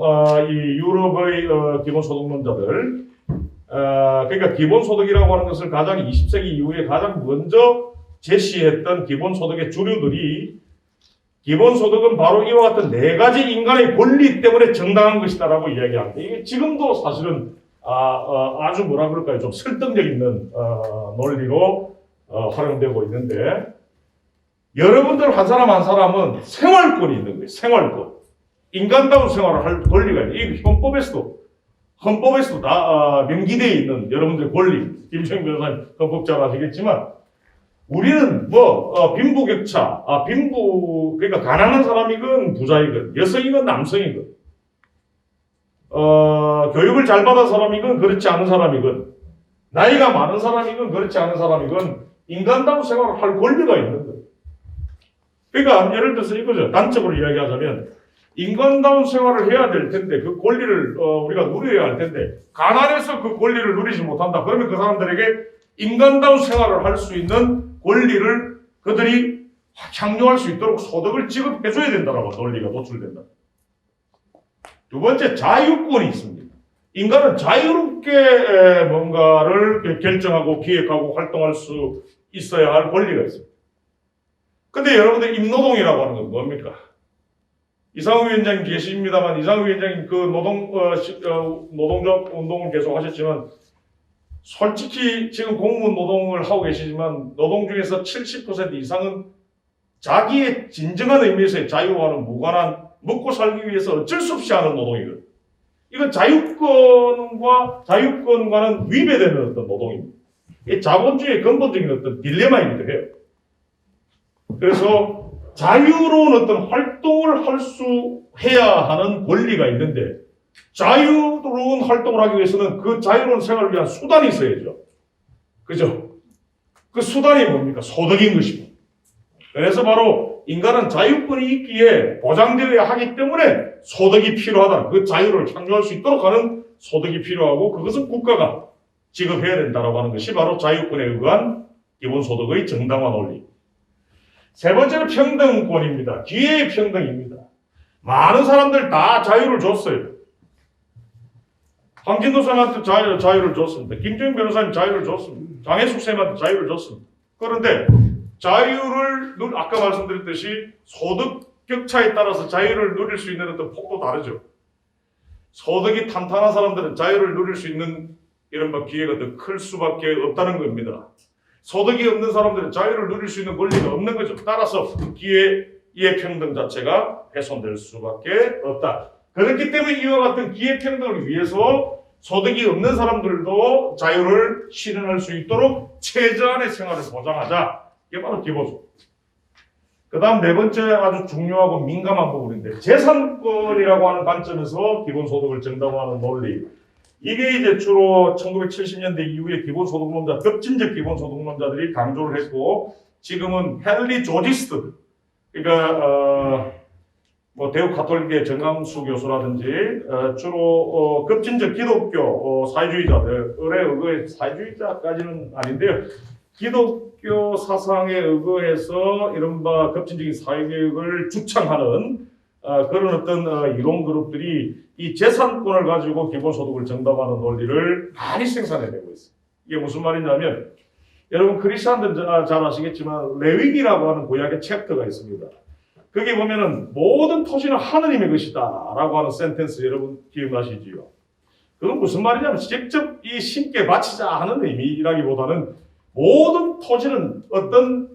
이 유럽의 기본소득론자들 그러니까 기본소득이라고 하는 것을 가장 20세기 이후에 가장 먼저 제시했던 기본소득의 주류들이 기본소득은 바로 이와 같은 네 가지 인간의 권리 때문에 정당한 것이다라고 이야기합니다. 이게 지금도 사실은 아주 뭐라 그럴까요? 좀 설득력 있는 논리로 활용되고 있는데 여러분들 한 사람 한 사람은 생활권이 있는 거예요. 생활권. 인간다운 생활을 할 권리가 있는 이 헌법에서도 다 명기되어 있는 여러분들의 권리. 김정인 변호사님 헌법 잘 아시겠지만 우리는 빈부격차, 그러니까 가난한 사람이건 부자이건 여성이건 남성이건 교육을 잘 받은 사람이건 그렇지 않은 사람이건 나이가 많은 사람이건 그렇지 않은 사람이건 인간다운 생활을 할 권리가 있는 거예요. 그러니까 예를 들어서 이거죠. 단적으로 이야기하자면 인간다운 생활을 해야 될 텐데 그 권리를 우리가 누려야 할 텐데 가난해서 그 권리를 누리지 못한다. 그러면 그 사람들에게 인간다운 생활을 할 수 있는 권리를 그들이享受할 수 있도록 소득을 지급해줘야 된다라고 논리가 노출된다. 두 번째, 자유권이 있습니다. 인간은 자유롭게 뭔가를 결정하고 기획하고 활동할 수 있어야 할 권리가 있습니다. 근데 여러분들 임노동이라고 하는 건 뭡니까? 이상우 위원장님 계십니다만 이상우 위원장님 그 노동조합 운동을 계속 하셨지만 솔직히 지금 공무원 노동을 하고 계시지만 노동 중에서 70% 이상은 자기의 진정한 의미에서의 자유와는 무관한 먹고 살기 위해서 어쩔 수 없이 하는 노동이거든요. 이건 자유권과는 위배되는 어떤 노동입니다. 이 자본주의의 근본적인 어떤 딜레마이기도 해요. 그래서 자유로운 어떤 활동을 해야 하는 권리가 있는데 자유로운 활동을 하기 위해서는 그 자유로운 생활을 위한 수단이 있어야죠. 그죠? 그 수단이 뭡니까? 소득인 것이고. 그래서 바로 인간은 자유권이 있기에 보장되어야 하기 때문에 소득이 필요하다. 그 자유를 창조할 수 있도록 하는 소득이 필요하고 그것은 국가가 지급해야 된다고 하는 것이 바로 자유권에 의한 기본소득의 정당화 논리. 세 번째는 평등권입니다. 기회의 평등입니다. 많은 사람들 다 자유를 줬어요. 황진도 쌤한테 자유를 줬습니다. 김정인 변호사님 자유를 줬습니다. 장혜숙 쌤한테 자유를 줬습니다. 그런데 자유를 아까 말씀드렸듯이 소득 격차에 따라서 자유를 누릴 수 있는 어떤 폭도 다르죠. 소득이 탄탄한 사람들은 자유를 누릴 수 있는 이른바 기회가 더 클 수밖에 없다는 겁니다. 소득이 없는 사람들은 자유를 누릴 수 있는 권리가 없는 거죠. 따라서 기회의 평등 자체가 훼손될 수밖에 없다. 그렇기 때문에 이와 같은 기회 평등을 위해서 소득이 없는 사람들도 자유를 실현할 수 있도록 최저한의 생활을 보장하자. 이게 바로 기본소득. 그 다음 네 번째 아주 중요하고 민감한 부분인데 재산권이라고 하는 관점에서 기본소득을 정당화하는 논리. 이게 이제 주로 1970년대 이후에 기본소득론자, 급진적 기본소득론자들이 강조를 했고 지금은 헨리 조지스트들, 그러니까 대우 가톨릭의 정강수 교수라든지 주로 급진적 기독교 사회주의자들에 의거해 사회주의자까지는 아닌데요. 기독교 사상에 의거해서 이른바 급진적인 사회개혁을 주창하는 그런 어떤 이론 그룹들이 이 재산권을 가지고 기본소득을 정당화하는 논리를 많이 생산해내고 있어요. 이게 무슨 말이냐면 여러분 크리스찬들 잘 아시겠지만 레위기라고 하는 구약의 챕터가 있습니다. 거기 보면은 모든 토지는 하느님의 것이다 라고 하는 센텐스 여러분 기억나시지요? 그건 무슨 말이냐면 직접 이 신께 바치자 하는 의미라기보다는 모든 토지는 어떤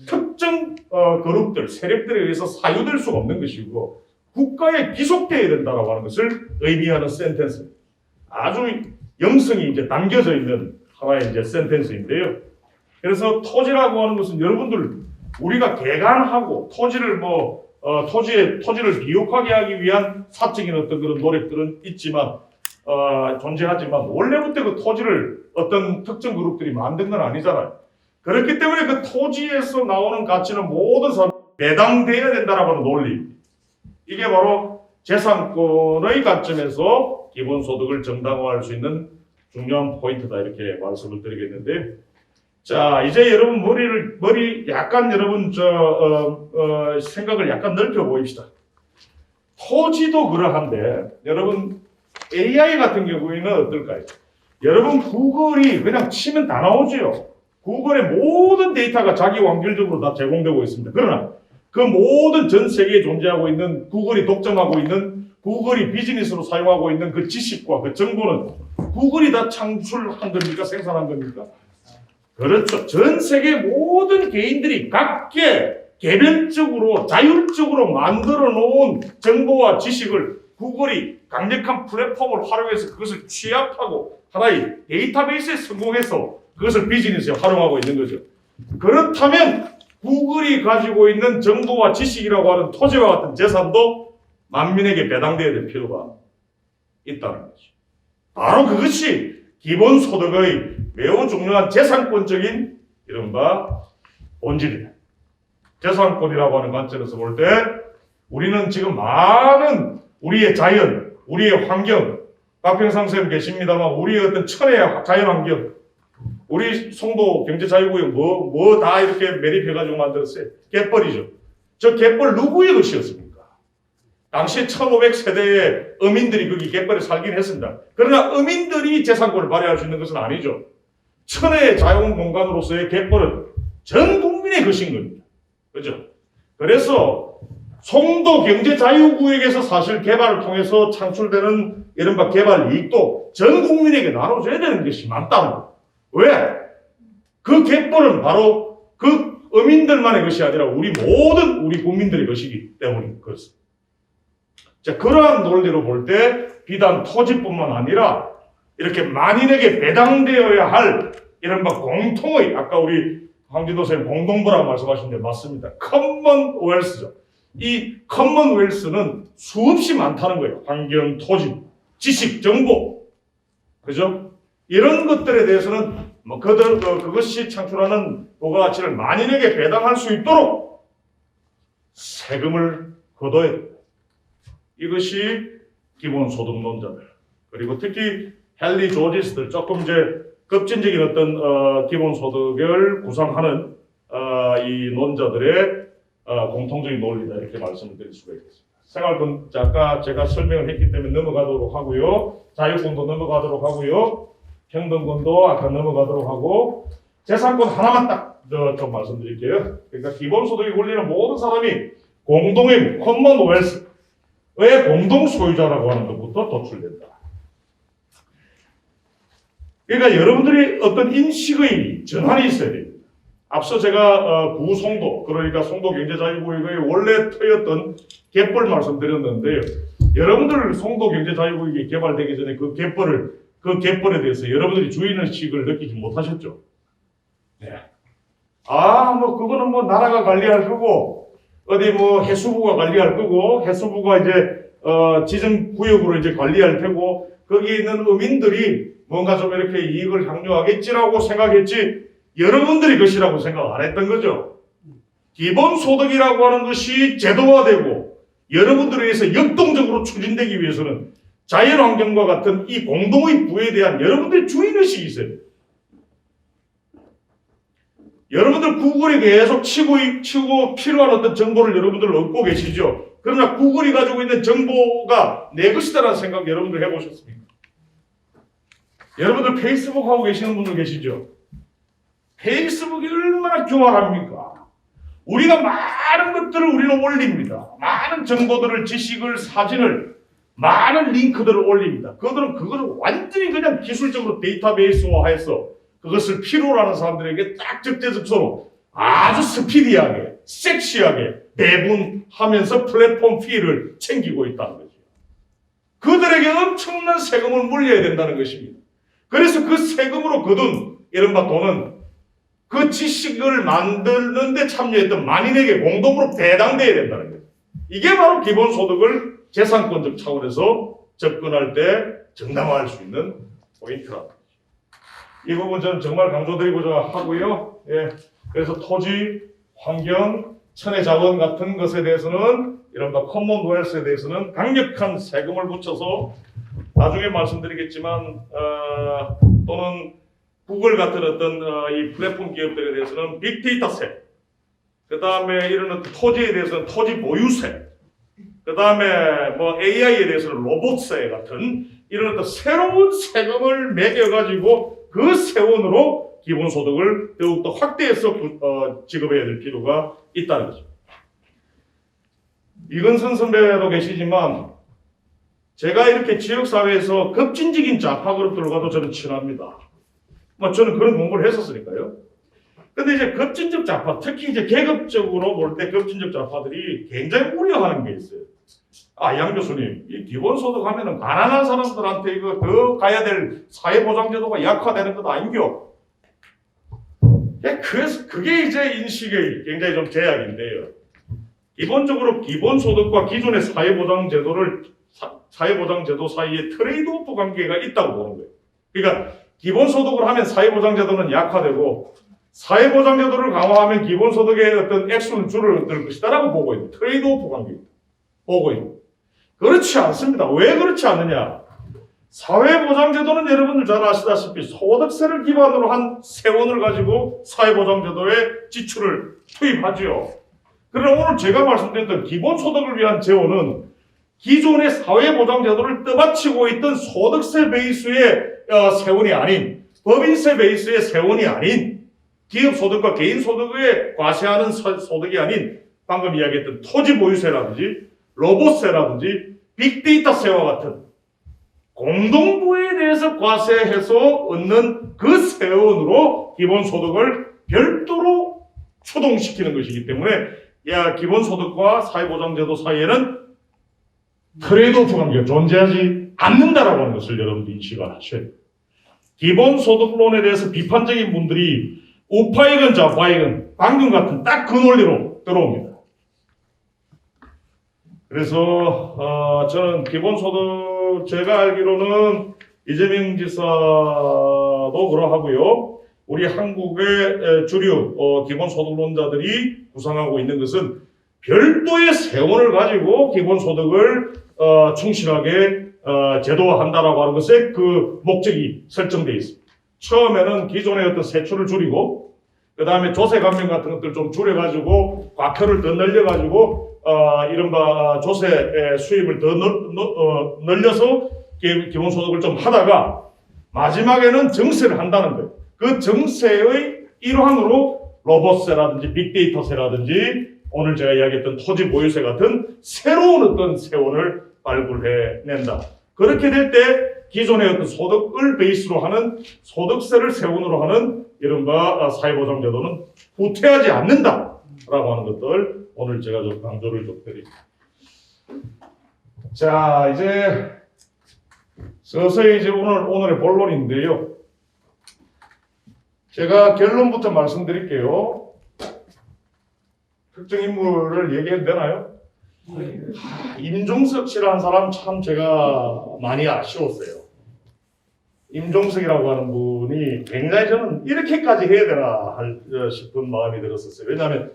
특정 그룹들, 세력들에 의해서 사유될 수가 없는 것이고 국가에 기속되어야 된다고 하는 것을 의미하는 센텐스입니다. 아주 영성이 이제 담겨져 있는 하나의 이제 센텐스인데요. 그래서 토지라고 하는 것은 여러분들 우리가 개간하고 토지를 토지를 비옥하게 하기 위한 사적인 어떤 그런 노력들은 있지만 존재하지만 원래부터 그 토지를 어떤 특정 그룹들이 만든 건 아니잖아요. 그렇기 때문에 그 토지에서 나오는 가치는 모든 사람들이 배당되어야 된다라고 하는 논리입니다. 이게 바로 재산권의 관점에서 기본소득을 정당화할 수 있는 중요한 포인트다 이렇게 말씀을 드리겠는데, 자 이제 여러분 머리 약간 여러분 생각을 약간 넓혀 보입시다. 토지도 그러한데 여러분 AI 같은 경우에는 어떨까요? 여러분 구글이 그냥 치면 다 나오죠. 구글의 모든 데이터가 자기 완결적으로 다 제공되고 있습니다. 그러나 그 모든 전 세계에 존재하고 있는 구글이 독점하고 있는 구글이 비즈니스로 사용하고 있는 그 지식과 그 정보는 구글이 다 창출한 겁니까? 생산한 겁니까? 그렇죠. 전 세계 모든 개인들이 각계 개별적으로 자율적으로 만들어 놓은 정보와 지식을 구글이 강력한 플랫폼을 활용해서 그것을 취합하고 하나의 데이터베이스에 성공해서 그것을 비즈니스에 활용하고 있는 거죠. 그렇다면 구글이 가지고 있는 정보와 지식이라고 하는 토지와 같은 재산도 만민에게 배당되어야 될 필요가 있다는 거죠. 바로 그것이 기본소득의 매우 중요한 재산권적인 이른바 본질이다. 재산권이라고 하는 관점에서 볼 때 우리는 지금 많은 우리의 자연, 우리의 환경, 박평상 선생님 계십니다만 우리의 어떤 천혜의 자연환경, 우리 송도 경제자유구역 뭐 다 이렇게 매립해가지고 만들었어요. 갯벌이죠. 저 갯벌 누구의 것이었습니까? 당시 1500세대의 어민들이 거기 갯벌에 살긴 했습니다. 그러나 어민들이 재산권을 발휘할 수 있는 것은 아니죠. 천혜의 자연 공간으로서의 갯벌은 전 국민의 것인 겁니다. 그죠? 그래서 송도 경제자유구역에서 사실 개발을 통해서 창출되는 이른바 개발 이익도 전 국민에게 나눠줘야 되는 것이 맞다는 거예요. 왜? 그 갯벌은 바로 그 어민들만의 것이 아니라 우리 모든 우리 국민들의 것이기 때문인 것입니다. 자, 그러한 논리로 볼 때 비단 토지뿐만 아니라 이렇게 만인에게 배당되어야 할 이른바 공통의, 아까 우리 황진도 선생님 공동부라고 말씀하셨는데 맞습니다. 커먼웰스죠. 이 커먼웰스는 수없이 많다는 거예요. 환경, 토지, 지식, 정보, 그죠? 이런 것들에 대해서는 그것이 창출하는 부가가치를 만인에게 배당할 수 있도록 세금을 걷어야 됩니다. 이것이 기본소득론자들, 그리고 특히 헨리 조지스들, 조금 이제 급진적인 어떤 기본소득을 구상하는 이 논자들의 공통적인 논리다 이렇게 말씀을 드릴 수가 있겠습니다. 생활권 아까 제가 설명을 했기 때문에 넘어가도록 하고요. 자유권도 넘어가도록 하고요. 평등권도 아까 넘어가도록 하고 재산권 하나만 딱 좀 말씀드릴게요. 그러니까 기본소득이 걸리는 모든 사람이 공동의 커먼웰스의 공동소유자라고 하는 것부터 도출된다. 그러니까 여러분들이 어떤 인식의 전환이 있어야 됩니다. 앞서 제가 구송도, 그러니까 송도경제자유구역의 원래 터였던 갯벌 말씀드렸는데요. 여러분들 송도경제자유구역이 개발되기 전에 그 갯벌에 대해서 여러분들이 주인의식을 느끼지 못하셨죠? 네. 뭐 그거는 뭐 나라가 관리할 거고 어디 뭐 해수부가 관리할 거고 해수부가 이제 지정구역으로 이제 관리할 테고 거기에 있는 어민들이 뭔가 좀 이렇게 이익을 향유하겠지라고 생각했지 여러분들이 것이라고 생각 안 했던 거죠. 기본소득이라고 하는 것이 제도화되고 여러분들에 의해서 역동적으로 추진되기 위해서는 자연환경과 같은 이 공동의 부에 대한 여러분들의 주인의식이 있어요. 여러분들 구글에 계속 치고 필요한 어떤 정보를 여러분들 얻고 계시죠. 그러나 구글이 가지고 있는 정보가 내 것이다라는 생각 여러분들 해보셨습니까? 여러분들 페이스북 하고 계시는 분들 계시죠? 페이스북이 얼마나 교활합니까? 우리가 많은 것들을 우리는 올립니다. 많은 정보들을, 지식을, 사진을, 많은 링크들을 올립니다. 그거를 완전히 그냥 기술적으로 데이터베이스화해서 그것을 필요로 하는 사람들에게 딱 적재적소로 아주 스피디하게, 섹시하게 배분하면서 플랫폼 피를 챙기고 있다는 거죠. 그들에게 엄청난 세금을 물려야 된다는 것입니다. 그래서 그 세금으로 거둔 이른바 돈은 그 지식을 만드는 데 참여했던 만인에게 공동으로 배당돼야 된다는 거예요. 이게 바로 기본소득을 재산권적 차원에서 접근할 때 정당화할 수 있는 포인트라는 거죠. 이 부분 저는 정말 강조드리고자 하고요. 예. 그래서 토지, 환경, 천의 자원 같은 것에 대해서는 이른바 커먼웰스에 대해서는 강력한 세금을 붙여서 나중에 말씀드리겠지만 또는 구글 같은 어떤 이 플랫폼 기업들에 대해서는 빅데이터세, 그 다음에 이런 어떤 토지에 대해서는 토지 보유세, 그 다음에 뭐 AI에 대해서는 로봇세 같은 이런 어떤 새로운 세금을 매겨가지고 그 세원으로 기본소득을 더욱더 확대해서 지급해야 될 필요가 있다는 거죠. 이건선 선배도 계시지만 제가 이렇게 지역사회에서 급진적인 좌파 그룹들과도 저는 친합니다. 뭐 저는 그런 공부를 했었으니까요. 근데 이제 급진적 좌파, 특히 이제 계급적으로 볼 때 급진적 좌파들이 굉장히 우려하는 게 있어요. 양 교수님, 이 기본소득 하면은 가난한 사람들한테 이거 더 가야 될 사회보장제도가 약화되는 것 아닌겨? 그래서 그게 이제 인식의 굉장히 좀 제약인데요. 기본적으로 기본소득과 기존의 사회보장제도 사이에 트레이드오프 관계가 있다고 보는 거예요. 그러니까 기본소득을 하면 사회보장제도는 약화되고 사회보장제도를 강화하면 기본소득의 어떤 액수는 줄어들 것이다라고 보고 있는 트레이드오프 관계입니다. 보고 있는. 그렇지 않습니다. 왜 그렇지 않느냐? 사회보장제도는 여러분들 잘 아시다시피 소득세를 기반으로 한 세원을 가지고 사회보장제도에 지출을 투입하지요. 그러나 오늘 제가 말씀드렸던 기본소득을 위한 재원은 기존의 사회보장제도를 떠받치고 있던 소득세 베이스의 세원이 아닌, 법인세 베이스의 세원이 아닌, 기업소득과 개인소득에 과세하는 소득이 아닌 방금 이야기했던 토지보유세라든지 로봇세라든지 빅데이터세와 같은 공동부에 대해서 과세해서 얻는 그 세원으로 기본소득을 별도로 추동시키는 것이기 때문에 기본소득과 사회보장제도 사이에는 트레이드오프 관계가 존재하지 않는다라고 하는 것을 여러분들 인식을 하셔야 돼요. 기본소득론에 대해서 비판적인 분들이 우파이건 좌파이건 방금 같은 딱 그 논리로 들어옵니다. 그래서 저는 기본소득 제가 알기로는 이재명 지사도 그러하고요. 우리 한국의 주류 기본소득론자들이 구상하고 있는 것은 별도의 세원을 가지고 기본소득을 충실하게 제도화한다라고 하는 것에 그 목적이 설정되어 있습니다. 처음에는 기존의 어떤 세출을 줄이고 그 다음에 조세 감면 같은 것들 좀 줄여가지고 과표를 더 늘려가지고 이른바 조세 수입을 더 늘려서 기본소득을 좀 하다가 마지막에는 증세를 한다는 거예요. 그 증세의 일환으로 로봇세라든지 빅데이터세라든지 오늘 제가 이야기했던 토지 보유세 같은 새로운 어떤 세원을 발굴해낸다. 그렇게 될 때 기존의 어떤 소득을 베이스로 하는 소득세를 세원으로 하는 이른바 사회보장제도는 후퇴하지 않는다라고 하는 것들 오늘 제가 좀 강조를 좀 드립니다. 자, 이제 서서히 이제 오늘의 본론인데요. 제가 결론부터 말씀드릴게요. 특정 인물을 얘기해도 되나요? 임종석 씨라는 사람 참 제가 많이 아쉬웠어요. 임종석이라고 하는 분이 굉장히 저는 이렇게까지 해야 되나 싶은 마음이 들었었어요. 왜냐하면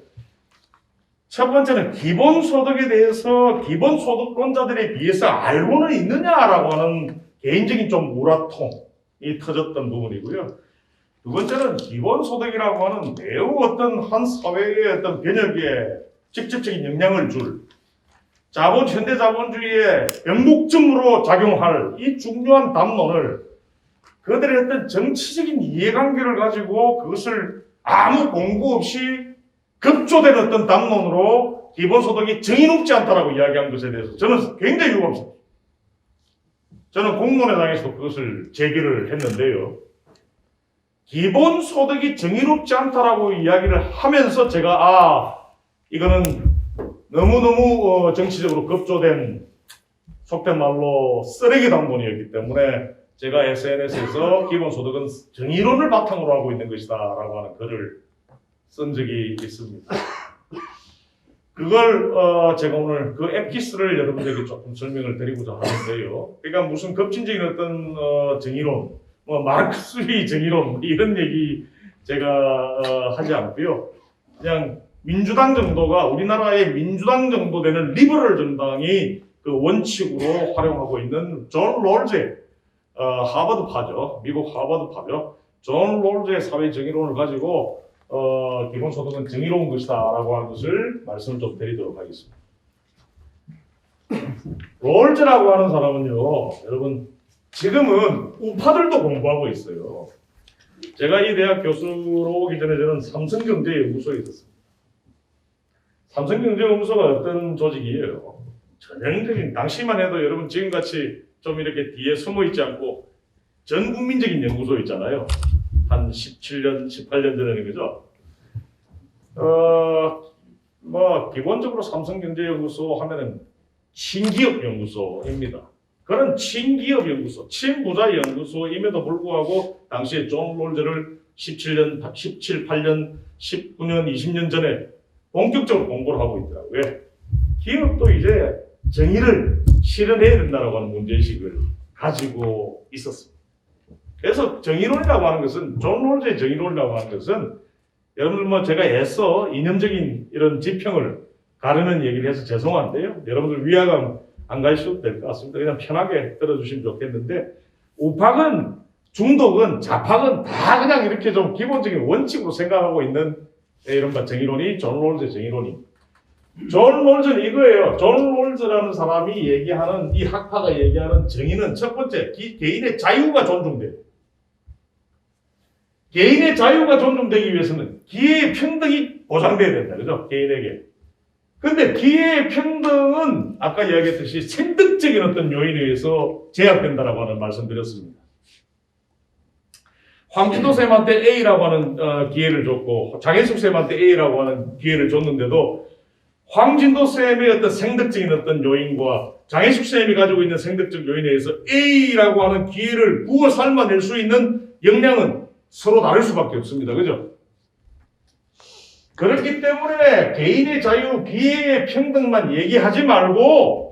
첫 번째는 기본소득에 대해서 기본소득론자들에 비해서 알고는 있느냐라고 하는 개인적인 좀 우라통이 터졌던 부분이고요. 두 번째는 기본소득이라고 하는 매우 어떤 한 사회의 어떤 변혁에 직접적인 영향을 줄 현대자본주의의 변곡점으로 작용할 이 중요한 담론을 그들의 어떤 정치적인 이해관계를 가지고 그것을 아무 공부 없이 급조된 어떤 담론으로 기본소득이 정의 높지 않다라고 이야기한 것에 대해서 저는 굉장히 유감스럽습니다. 저는 공론회장에서도 그것을 제기를 했는데요. 기본소득이 정의롭지 않다라고 이야기를 하면서 제가 이거는 너무너무 정치적으로 급조된 속된 말로 쓰레기 담론이었기 때문에 제가 SNS에서 기본소득은 정의론을 바탕으로 하고 있는 것이다 라고 하는 글을 쓴 적이 있습니다. 그걸 제가 오늘 그 엠피스를 여러분들에게 조금 설명을 드리고자 하는데요. 그러니까 무슨 급진적인 어떤 정의론, 마르크스주의 정의론 이런 얘기 제가 하지 않고요. 그냥 민주당 정도가 우리나라의 민주당 정도 되는 리버럴 정당이 그 원칙으로 활용하고 있는 존 롤즈의 하버드파죠. 미국 하버드파죠. 존 롤즈의 사회 정의론을 가지고 기본소득은 정의로운 것이다라고 하는 것을 말씀을 좀 드리도록 하겠습니다. 롤즈라고 하는 사람은요, 여러분 지금은 우파들도 공부하고 있어요. 제가 이 대학 교수로 오기 전에 저는 삼성경제연구소에 있었습니다. 삼성경제연구소가 어떤 조직이에요? 전형적인, 당시만 해도 여러분 지금같이 좀 이렇게 뒤에 숨어 있지 않고 전 국민적인 연구소 있잖아요. 한 17년, 18년 전에는 그죠? 뭐 기본적으로 삼성경제연구소 하면은 친기업 연구소입니다. 그런 친기업 연구소, 친부자 연구소임에도 불구하고 당시에 존 롤즈를 17, 8년, 19년, 20년 전에 본격적으로 공부를 하고 있더라고요. 왜? 기업도 이제 정의를 실현해야 된다고 하는 문제의식을 가지고 있었습니다. 그래서 정의론이라고 하는 것은, 존 롤즈의 정의론이라고 하는 것은, 여러분들 뭐 제가 애써 이념적인 이런 지평을 가르는 얘기를 해서 죄송한데요. 여러분들 위화감 안 가셔도 될 것 같습니다. 그냥 편하게 들어주시면 좋겠는데, 우파건, 중독은, 좌파건 다 그냥 이렇게 좀 기본적인 원칙으로 생각하고 있는 이른바 정의론이 존 롤즈의 정의론입니다. 존 롤즈는 이거예요. 존 롤즈라는 사람이 얘기하는, 이 학파가 얘기하는 정의는 첫 번째, 개인의 자유가 존중돼요. 개인의 자유가 존중되기 위해서는 기회의 평등이 보장돼야 된다. 그죠? 개인에게. 근데 기회의 평등은 아까 이야기했듯이 생득적인 어떤 요인에 의해서 제약된다라고 하는 말씀드렸습니다. 황진도 쌤한테 A라고 하는 기회를 줬고 장혜숙 쌤한테 A라고 하는 기회를 줬는데도 황진도 쌤의 어떤 생득적인 어떤 요인과 장혜숙 쌤이 가지고 있는 생득적 요인에 의해서 A라고 하는 기회를 구워 삶아낼 수 있는 역량은 서로 다를 수밖에 없습니다. 그죠? 그렇기 때문에 개인의 자유, 기회의 평등만 얘기하지 말고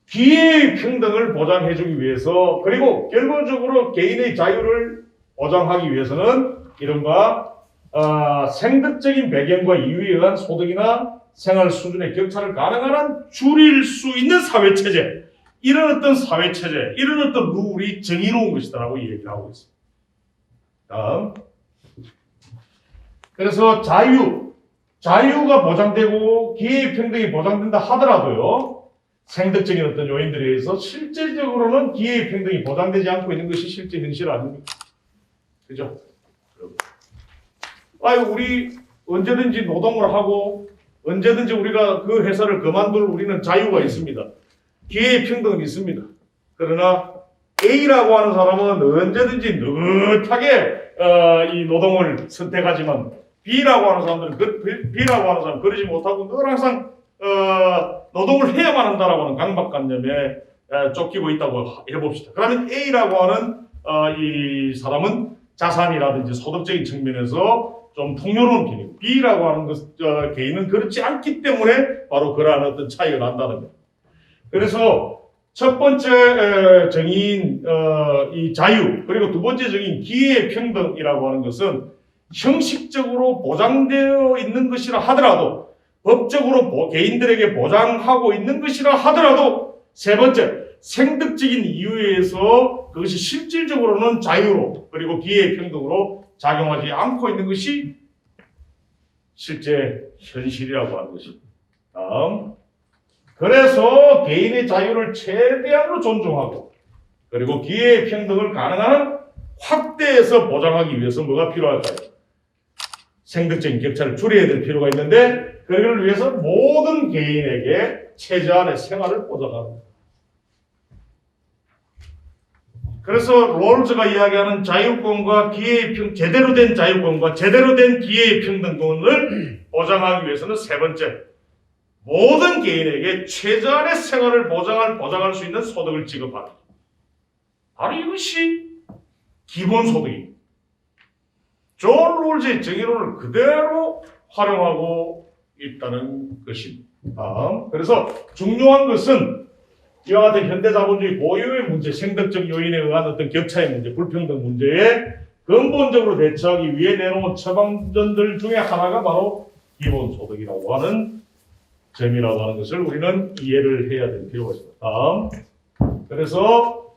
기회의 평등을 보장해주기 위해서, 그리고 결과적으로 개인의 자유를 보장하기 위해서는 이른바 생득적인 배경과 이유에 의한 소득이나 생활 수준의 격차를 가능한 한 줄일 수 있는 사회체제, 이런 어떤 사회체제, 이런 어떤 룰이 정의로운 것이다라고 얘기를 하고 있습니다. 다음. 그래서 자유가 보장되고 기회의 평등이 보장된다 하더라도요, 생득적인 어떤 요인들에 의해서 실제적으로는 기회의 평등이 보장되지 않고 있는 것이 실제 현실 아닙니까? 그죠? 우리 언제든지 노동을 하고 언제든지 우리가 그 회사를 그만둘 우리는 자유가 있습니다. 기회의 평등은 있습니다. 그러나 A라고 하는 사람은 언제든지 느긋하게 이 노동을 선택하지만 B라고 하는 사람은 그러지 못하고 늘 항상 노동을 해야만 한다라고 하는 강박관념에 쫓기고 있다고 해봅시다. 그러면 A라고 하는 이 사람은 자산이라든지 소득적인 측면에서 좀 풍요로운 편이고, B라고 하는 개인은 그렇지 않기 때문에 바로 그러한 어떤 차이가 난다는 겁니다. 그래서 첫 번째 정의인 이 자유, 그리고 두 번째 정의인 기회의 평등이라고 하는 것은 형식적으로 보장되어 있는 것이라 하더라도, 법적으로 개인들에게 보장하고 있는 것이라 하더라도, 세 번째 생득적인 이유에 의해서 그것이 실질적으로는 자유로 그리고 기회의 평등으로 작용하지 않고 있는 것이 실제 현실이라고 하는 것입니다. 다음. 그래서 개인의 자유를 최대한으로 존중하고 그리고 기회의 평등을 가능한 확대해서 보장하기 위해서 뭐가 필요할까요? 생득적인 격차를 줄여야 될 필요가 있는데, 그걸 위해서 모든 개인에게 최저한의 생활을 보장하는. 그래서 롤즈가 이야기하는 자유권과 제대로 된 자유권과 제대로 된 기회의 평등권을 보장하기 위해서는 세 번째, 모든 개인에게 최저한의 생활을 보장할 수 있는 소득을 지급하는. 바로 이것이 기본소득입니다. 존 롤즈의 정의론을 그대로 활용하고 있다는 것입니다. 그래서 중요한 것은 이와 같은 현대자본주의 고유의 문제, 생득적 요인에 의한 어떤 격차의 문제, 불평등 문제에 근본적으로 대처하기 위해 내놓은 처방전들 중에 하나가 바로 기본소득이라고 하는 점이라고 하는 것을 우리는 이해를 해야 될 필요가 있습니다. 다음. 그래서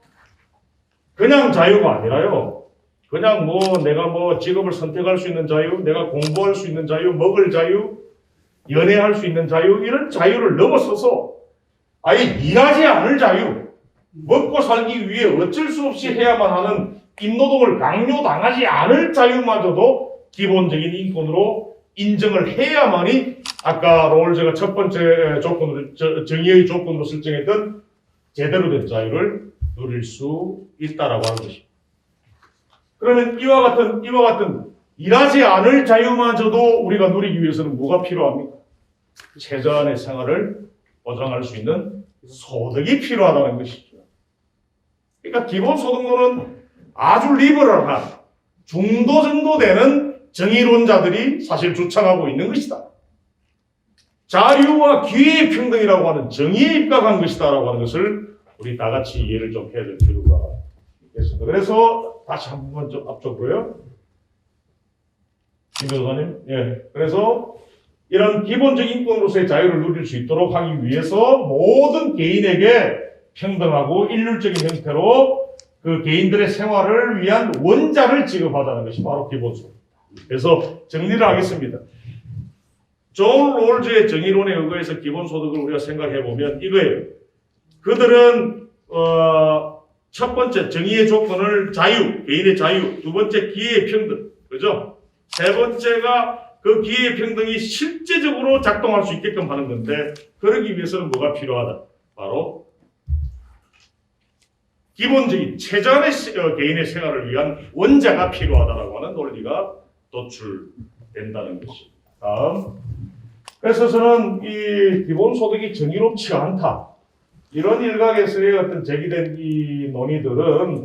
그냥 자유가 아니라요. 그냥 뭐 내가 뭐 직업을 선택할 수 있는 자유, 내가 공부할 수 있는 자유, 먹을 자유, 연애할 수 있는 자유, 이런 자유를 넘어서서 아예 일하지 않을 자유, 먹고 살기 위해 어쩔 수 없이 해야만 하는 임노동을 강요당하지 않을 자유마저도 기본적인 인권으로 인정을 해야만이 아까 롤즈가 첫 번째 조건으로, 정의의 조건으로 설정했던 제대로 된 자유를 누릴 수 있다라고 하는 것입니다. 그러면 이와 같은 일하지 않을 자유마저도 우리가 누리기 위해서는 뭐가 필요합니까? 최저한의 생활을 보장할 수 있는 소득이 필요하다는 것이죠. 그러니까 기본소득론은 아주 리버럴한 중도 정도 되는 정의론자들이 사실 주창하고 있는 것이다. 자유와 기회의 평등이라고 하는 정의에 입각한 것이다라고 하는 것을 우리 다 같이 이해를 좀 해야 될 필요가 있겠습니다. 그래서 다시 한 번 좀 앞쪽으로요. 김 변호사님. 예. 그래서 이런 기본적인 인권으로서의 자유를 누릴 수 있도록 하기 위해서 모든 개인에게 평등하고 일률적인 형태로 그 개인들의 생활을 위한 원자를 지급하자는 것이 바로 기본소득입니다. 그래서 정리를 하겠습니다. 존 롤즈의 정의론에 의거해서 기본소득을 우리가 생각해 보면 이거예요. 그들은 첫 번째 정의의 조건을 자유, 개인의 자유, 두 번째 기회의 평등, 그죠? 세 번째가 그 기회의 평등이 실제적으로 작동할 수 있게끔 하는 건데 그러기 위해서는 뭐가 필요하다? 바로 기본적인 최저한의 개인의 생활을 위한 원자가 필요하다라고 하는 논리가 도출된다는 것입니다. 다음. 그래서 저는 이 기본소득이 정의롭지가 않다. 이런 일각에서의 어떤 제기된 이 논의들은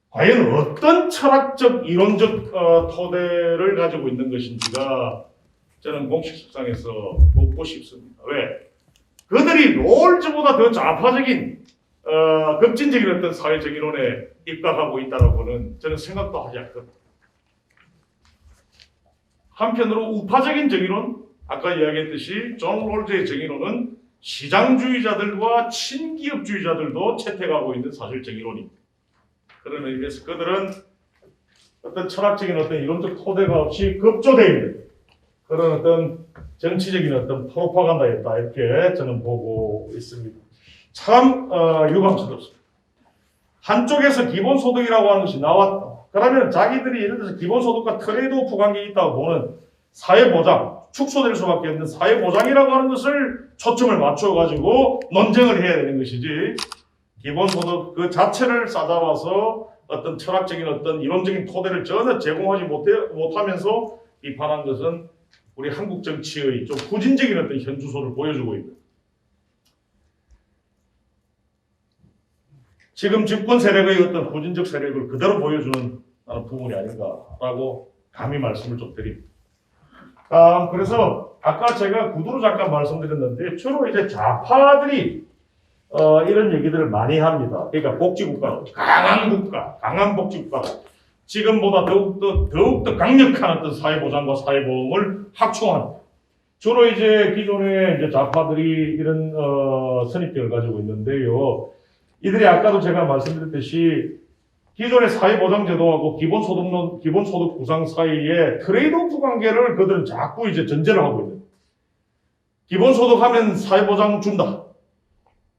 과연 어떤 철학적, 이론적 토대를 가지고 있는 것인지가 저는 공식석상에서 묻고 싶습니다. 왜? 그들이 롤즈보다 더 좌파적인 급진적인 어떤 사회적 이론에 입각하고 있다라고는 저는 생각도 하지 않거든요. 한편으로 우파적인 정의론, 아까 이야기했듯이 존 롤즈의 정의론은 시장주의자들과 친기업주의자들도 채택하고 있는 사실 정의론입니다. 그런 의미에서 그들은 어떤 철학적인 어떤 이론적 토대가 없이 급조되어 있는 그런 어떤 정치적인 어떤 프로파간다였다 이렇게 저는 보고 있습니다. 참 유감스럽습니다. 한쪽에서 기본소득이라고 하는 것이 나왔다. 그러면 자기들이 예를 들어서 기본소득과 트레이드오프 관계가 있다고 보는 사회보장, 축소될 수밖에 없는 사회보장이라고 하는 것을 초점을 맞춰가지고 논쟁을 해야 되는 것이지 기본소득 그 자체를 싸잡아서 어떤 철학적인 어떤 이론적인 토대를 전혀 제공하지 못하면서 비판한 것은 우리 한국 정치의 좀 후진적인 어떤 현주소를 보여주고 있는 지금 집권 세력의 어떤 후진적 세력을 그대로 보여주는 부분이 아닌가라고 감히 말씀을 좀 드립니다. 그래서 아까 제가 구두로 잠깐 말씀드렸는데 주로 이제 좌파들이 이런 얘기들을 많이 합니다. 그러니까 복지국가, 강한 국가, 강한 복지국가, 지금보다 더욱더 강력한 어떤 사회보장과 사회보험을 확충하는. 주로 이제 기존의 이제 좌파들이 이런 선입견을 가지고 있는데요. 이들이 아까도 제가 말씀드렸듯이 기존의 사회보장제도하고 기본소득 구상 사이에 트레이드오프 관계를 그들은 자꾸 이제 전제를 하고 있는. 기본소득 하면 사회보장 준다.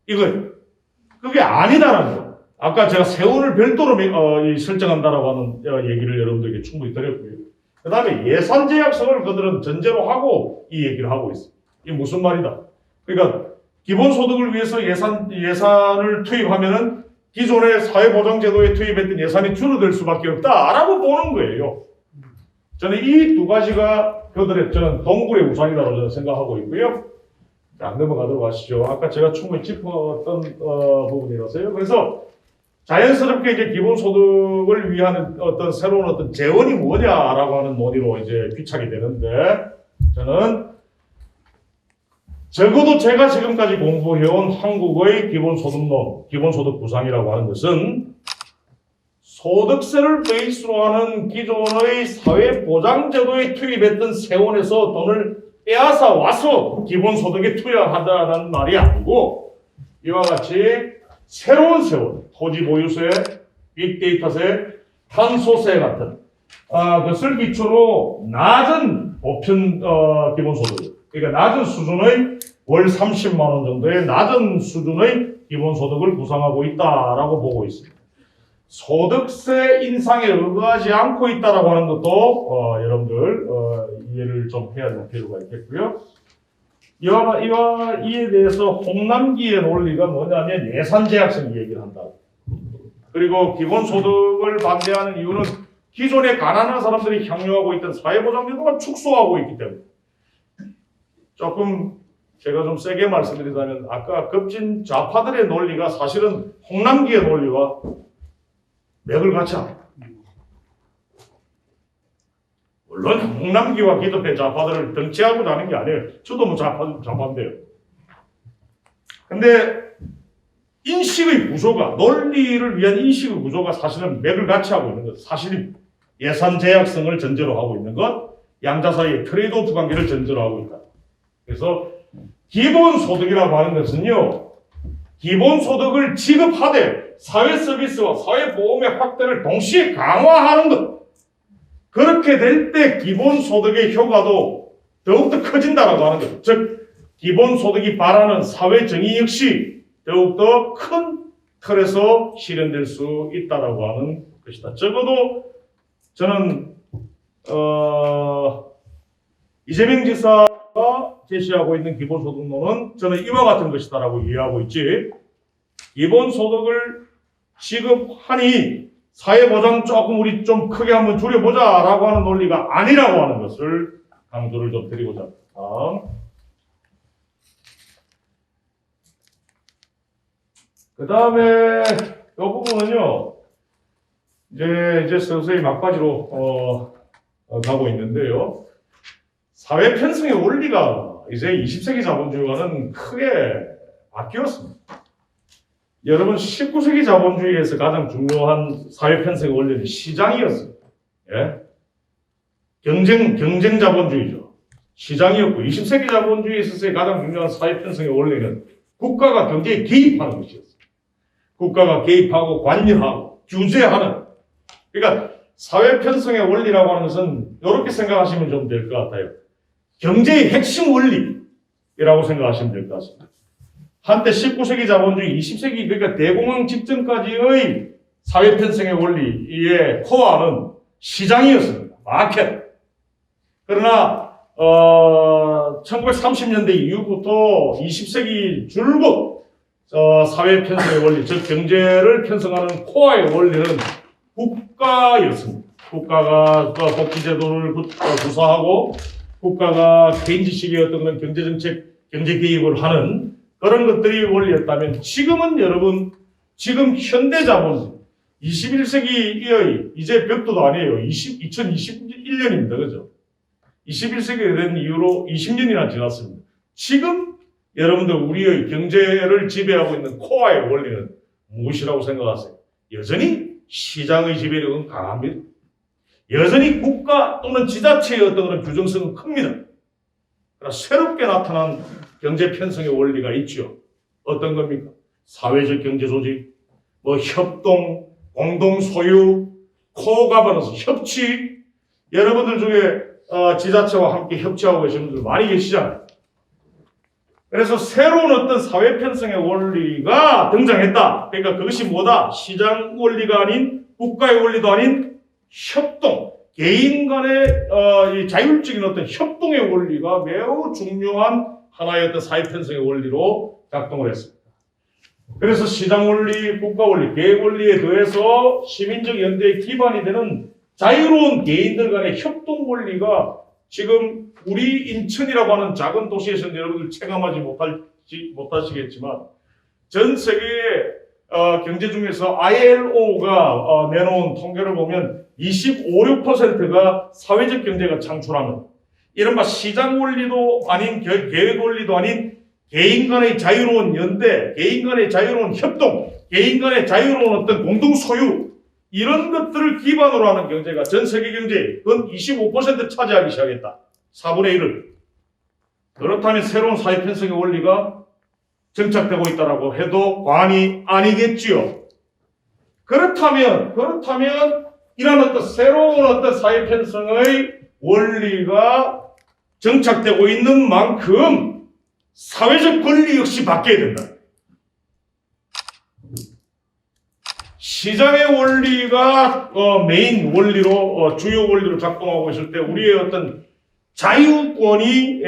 이거예요. 그게 아니다라는 거. 아까 제가 세원을 별도로 설정한다라고 하는 얘기를 여러분들에게 충분히 드렸고요. 그 다음에 예산 제약성을 그들은 전제로 하고 이 얘기를 하고 있어요. 이게 무슨 말이다? 그러니까 기본소득을 위해서 예산을 투입하면은 기존의 사회보장제도에 투입했던 예산이 줄어들 수밖에 없다라고 보는 거예요. 저는 이 두 가지가 저는 동굴의 우상이라고 저는 생각하고 있고요. 자, 넘어가도록 하시죠. 아까 제가 충분히 짚었던 부분이라서요. 그래서 자연스럽게 이제 기본소득을 위한 어떤 새로운 어떤 재원이 뭐냐라고 하는 논의로 이제 귀착이 되는데 저는 적어도 제가 지금까지 공부해온 한국의 기본소득론, 기본소득 구상이라고 하는 것은 소득세를 베이스로 하는 기존의 사회보장제도에 투입했던 세원에서 돈을 빼앗아 와서 기본소득에 투여하다는 말이 아니고 이와 같이 새로운 세원, 토지보유세, 빅데이터세, 탄소세 같은 것을 기초로 낮은 보편 기본소득, 그러니까 낮은 수준의 월 30만 원 정도의 낮은 수준의 기본소득을 구상하고 있다라고 보고 있습니다. 소득세 인상에 의거하지 않고 있다라고 하는 것도 여러분들 이해를 좀 해야 될 필요가 있겠고요. 이에 대해서 홍남기의 논리가 뭐냐면 예산제약성 얘기를 한다고. 그리고 기본소득을 반대하는 이유는 기존에 가난한 사람들이享유하고 있던 사회보장제도가 축소하고 있기 때문에. 조금 제가 좀 세게 말씀드리자면 아까 급진 좌파들의 논리가 사실은 홍남기의 논리와 맥을 같이 합니다. 물론 홍남기와 기득권 좌파들을 덩치하고 자는 게 아니에요. 저도 뭐 좌파인데요. 근데 인식의 구조가, 논리를 위한 인식의 구조가 사실은 맥을 같이 하고 있는 것, 사실입니다. 예산 제약성을 전제로 하고 있는 것, 양자 사이의 트레이드오프 관계를 전제로 하고 있다. 그래서 기본소득이라고 하는 것은요, 기본소득을 지급하되 사회 서비스와 사회보험의 확대를 동시에 강화하는 것. 그렇게 될 때 기본소득의 효과도 더욱더 커진다라고 하는 것. 즉, 기본소득이 바라는 사회정의 역시 더욱더 큰 틀에서 실현될 수 있다라고 하는 것이다. 적어도 저는 이재명 지사가 제시하고 있는 기본소득론은 저는 이와 같은 것이다라고 이해하고 있지. 기본소득을 지급하니 사회보장 조금 우리 좀 크게 한번 줄여보자라고 하는 논리가 아니라고 하는 것을 강조를 좀 드리고자 합니다. 그 다음에 이 부분은요, 이제 서서히 막바지로 가고 있는데요. 사회 편성의 원리가 이제 20세기 자본주의와는 크게 바뀌었습니다. 여러분 19세기 자본주의에서 가장 중요한 사회 편성의 원리는 시장이었습니다. 예? 경쟁 자본주의죠. 시장이었고 20세기 자본주의에 있어서의 가장 중요한 사회 편성의 원리는 국가가 경제에 개입하는 것이었습니다. 국가가 개입하고 관여하고 규제하는. 그러니까 사회 편성의 원리라고 하는 것은 이렇게 생각하시면 좀 될 것 같아요. 경제의 핵심 원리라고 생각하시면 될 것 같습니다. 한때 19세기 자본주의, 20세기 그러니까 대공황 직전까지의 사회 편성의 원리의 코어는 시장이었습니다. 마켓. 그러나 1930년대 이후부터 20세기 줄곧 사회 편성의 원리, 즉 경제를 편성하는 코어의 원리는 국가였습니다. 국가가 복지제도를 구사하고 국가가 개인지식의 어떤 그런 경제정책, 경제 개입을 하는 그런 것들이 원리였다면 지금은 여러분, 지금 현대자본주의, 21세기의 이제 벽도도 아니에요. 2021년입니다. 그죠? 21세기가 된 이후로 20년이나 지났습니다. 지금 여러분들 우리의 경제를 지배하고 있는 코어의 원리는 무엇이라고 생각하세요? 여전히 시장의 지배력은 강합니다. 여전히 국가 또는 지자체의 어떤 그런 규정성은 큽니다. 그러나 새롭게 나타난 경제 편성의 원리가 있죠. 어떤 겁니까? 사회적 경제 조직, 협동, 공동 소유, 코가버넌스, 협치. 여러분들 중에 지자체와 함께 협치하고 계시는 분들 많이 계시잖아요. 그래서 새로운 어떤 사회 편성의 원리가 등장했다. 그러니까 그것이 뭐다? 시장 원리가 아닌, 국가의 원리도 아닌 협동, 개인 간의 이 자율적인 어떤 협동의 원리가 매우 중요한 하나의 어떤 사회 편성의 원리로 작동을 했습니다. 그래서 시장 원리, 국가 원리, 계획 원리에 더해서 시민적 연대의 기반이 되는 자유로운 개인들 간의 협동 원리가 지금 우리 인천이라고 하는 작은 도시에서는 여러분들 체감하지 못하시겠지만 전 세계의 경제 중에서 ILO가 내놓은 통계를 보면 25~6%가 사회적 경제가 창출하는 이른바 시장 원리도 아닌 계획 원리도 아닌 개인 간의 자유로운 연대, 개인 간의 자유로운 협동, 개인 간의 자유로운 어떤 공동 소유 이런 것들을 기반으로 하는 경제가 전 세계 경제의 근 25% 차지하기 시작했다. 4분의 1을. 그렇다면 새로운 사회 편성의 원리가 정착되고 있다라고 해도 과언이 아니겠지요. 그렇다면 이런 어떤 새로운 어떤 사회 편성의 원리가 정착되고 있는 만큼 사회적 권리 역시 바뀌어야 된다. 시장의 원리가 메인 원리로 주요 원리로 작동하고 있을 때 우리의 어떤 자유권이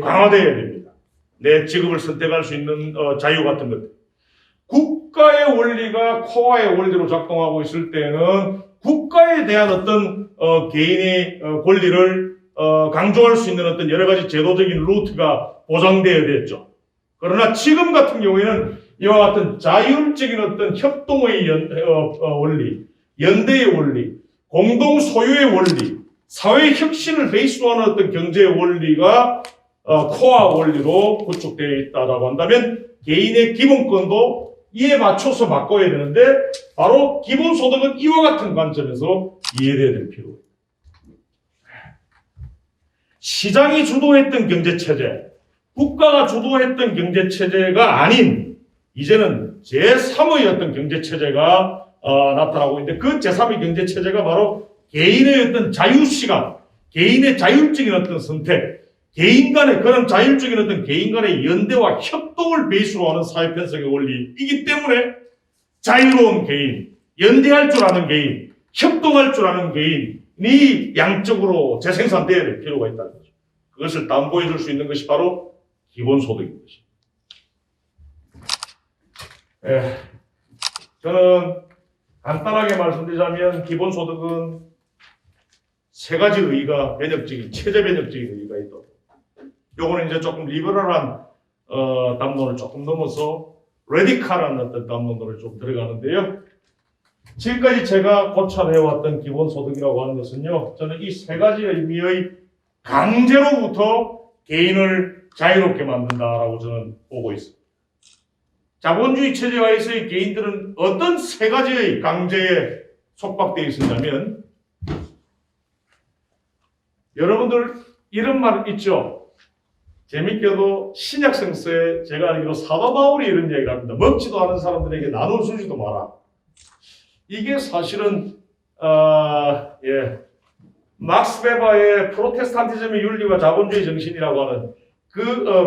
강화되어야 됩니다. 내 직업을 선택할 수 있는 자유 같은 것. 국가의 원리가 코어의 원리로 작동하고 있을 때는 국가에 대한 어떤 개인의 권리를 강조할 수 있는 어떤 여러 가지 제도적인 루트가 보장되어야 됐죠. 그러나 지금 같은 경우에는 이와 같은 자율적인 어떤 협동의 원리, 연대의 원리, 공동 소유의 원리, 사회 혁신을 베이스로 하는 어떤 경제의 원리가 코어 원리로 구축되어 있다라고 한다면 개인의 기본권도 이에 맞춰서 바꿔야 되는데 바로 기본소득은 이와 같은 관점에서 이해되어야 될 필요가 있습니다. 시장이 주도했던 경제체제, 국가가 주도했던 경제체제가 아닌 이제는 제3의 어떤 경제체제가 나타나고 있는데 그 제3의 경제체제가 바로 개인의 어떤 자유시간, 개인의 자율적인 어떤 선택, 개인 간의 그런 자율적인 어떤 개인 간의 연대와 협동을 베이스로 하는 사회 편성의 원리이기 때문에 자유로운 개인, 연대할 줄 아는 개인, 협동할 줄 아는 개인이 양적으로 재생산되어야 될 필요가 있다는 거죠. 그것을 담보해 줄 수 있는 것이 바로 기본소득인 것입니다. 저는 간단하게 말씀드리자면 기본소득은 세 가지 의의가 변혁적인, 체제 변혁적인 의의가 있다. 요거는 이제 조금 리버럴한 담론을 조금 넘어서 레디칼한 어떤 담론으로 좀 들어가는데요. 지금까지 제가 고찰해왔던 기본소득이라고 하는 것은요, 저는 이 세 가지 의미의 강제로부터 개인을 자유롭게 만든다라고 저는 보고 있습니다. 자본주의 체제하에서의 개인들은 어떤 세 가지의 강제에 속박되어 있었냐면, 여러분들 이런 말 있죠? 재밌게도 신약 성서에 제가 알기로 사도 바울이 이런 얘기를 합니다. 먹지도 않은 사람들에게 나눠주지도 마라. 이게 사실은 막스 베버의 프로테스탄티즘의 윤리와 자본주의 정신이라고 하는 그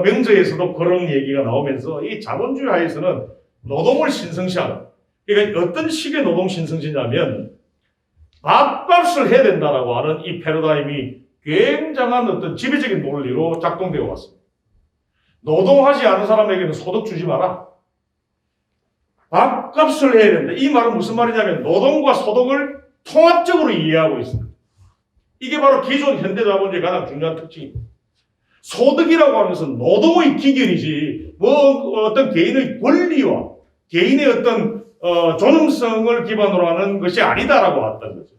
명저에서도 그런 얘기가 나오면서 이 자본주의 하에서는 노동을 신성시하는, 그러니까 어떤 식의 노동 신성시냐면 밥값을 해야 된다라고 하는 이 패러다임이 굉장한 어떤 지배적인 논리로 작동되어 왔습니다. 노동하지 않은 사람에게는 소득 주지 마라. 밥값을 해야 된다. 이 말은 무슨 말이냐면 노동과 소득을 통합적으로 이해하고 있습니다. 이게 바로 기존 현대자본주의의 가장 중요한 특징입니다. 소득이라고 하는 것은 노동의 기결이지 어떤 개인의 권리와 개인의 어떤 존엄성을 기반으로 하는 것이 아니다라고 했던 거죠.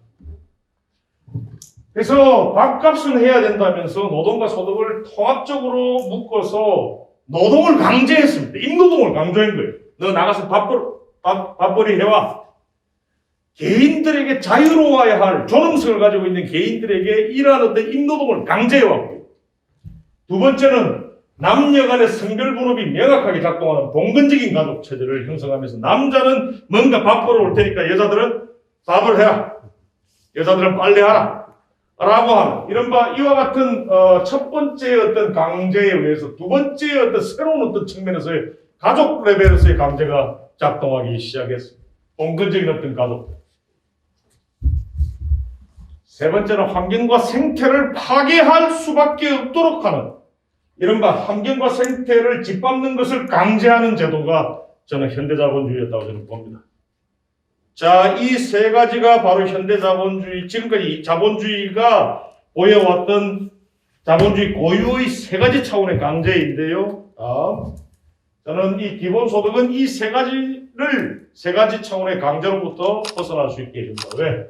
그래서 밥값을 해야 된다면서 노동과 소득을 통합적으로 묶어서 노동을 강제했습니다. 임노동을 강조한 거예요. 너 나가서 밥벌이 해와. 개인들에게 자유로워야 할 존엄성을 가지고 있는 개인들에게 이러한 어떤 임노동을 강제해왔고요. 두 번째는 남녀 간의 성별 분업이 명확하게 작동하는 봉건적인 가족 체제를 형성하면서 남자는 뭔가 밥 벌어 올 테니까 여자들은 밥을 해라. 여자들은 빨래하라. 라고 하는 이른바 이와 같은 첫 번째 어떤 강제에 의해서 두 번째 어떤 새로운 어떤 측면에서의 가족 레벨에서의 강제가 작동하기 시작했습니다. 봉건적인 어떤 가족. 세 번째는 환경과 생태를 파괴할 수밖에 없도록 하는 이른바 환경과 생태를 짓밟는 것을 강제하는 제도가 저는 현대자본주의였다고 저는 봅니다. 자, 이 세 가지가 바로 현대자본주의, 지금까지 자본주의가 보여왔던 자본주의 고유의 세 가지 차원의 강제인데요. 저는 이 기본소득은 이 세 가지 차원의 강제로부터 벗어날 수 있게 해준다. 왜?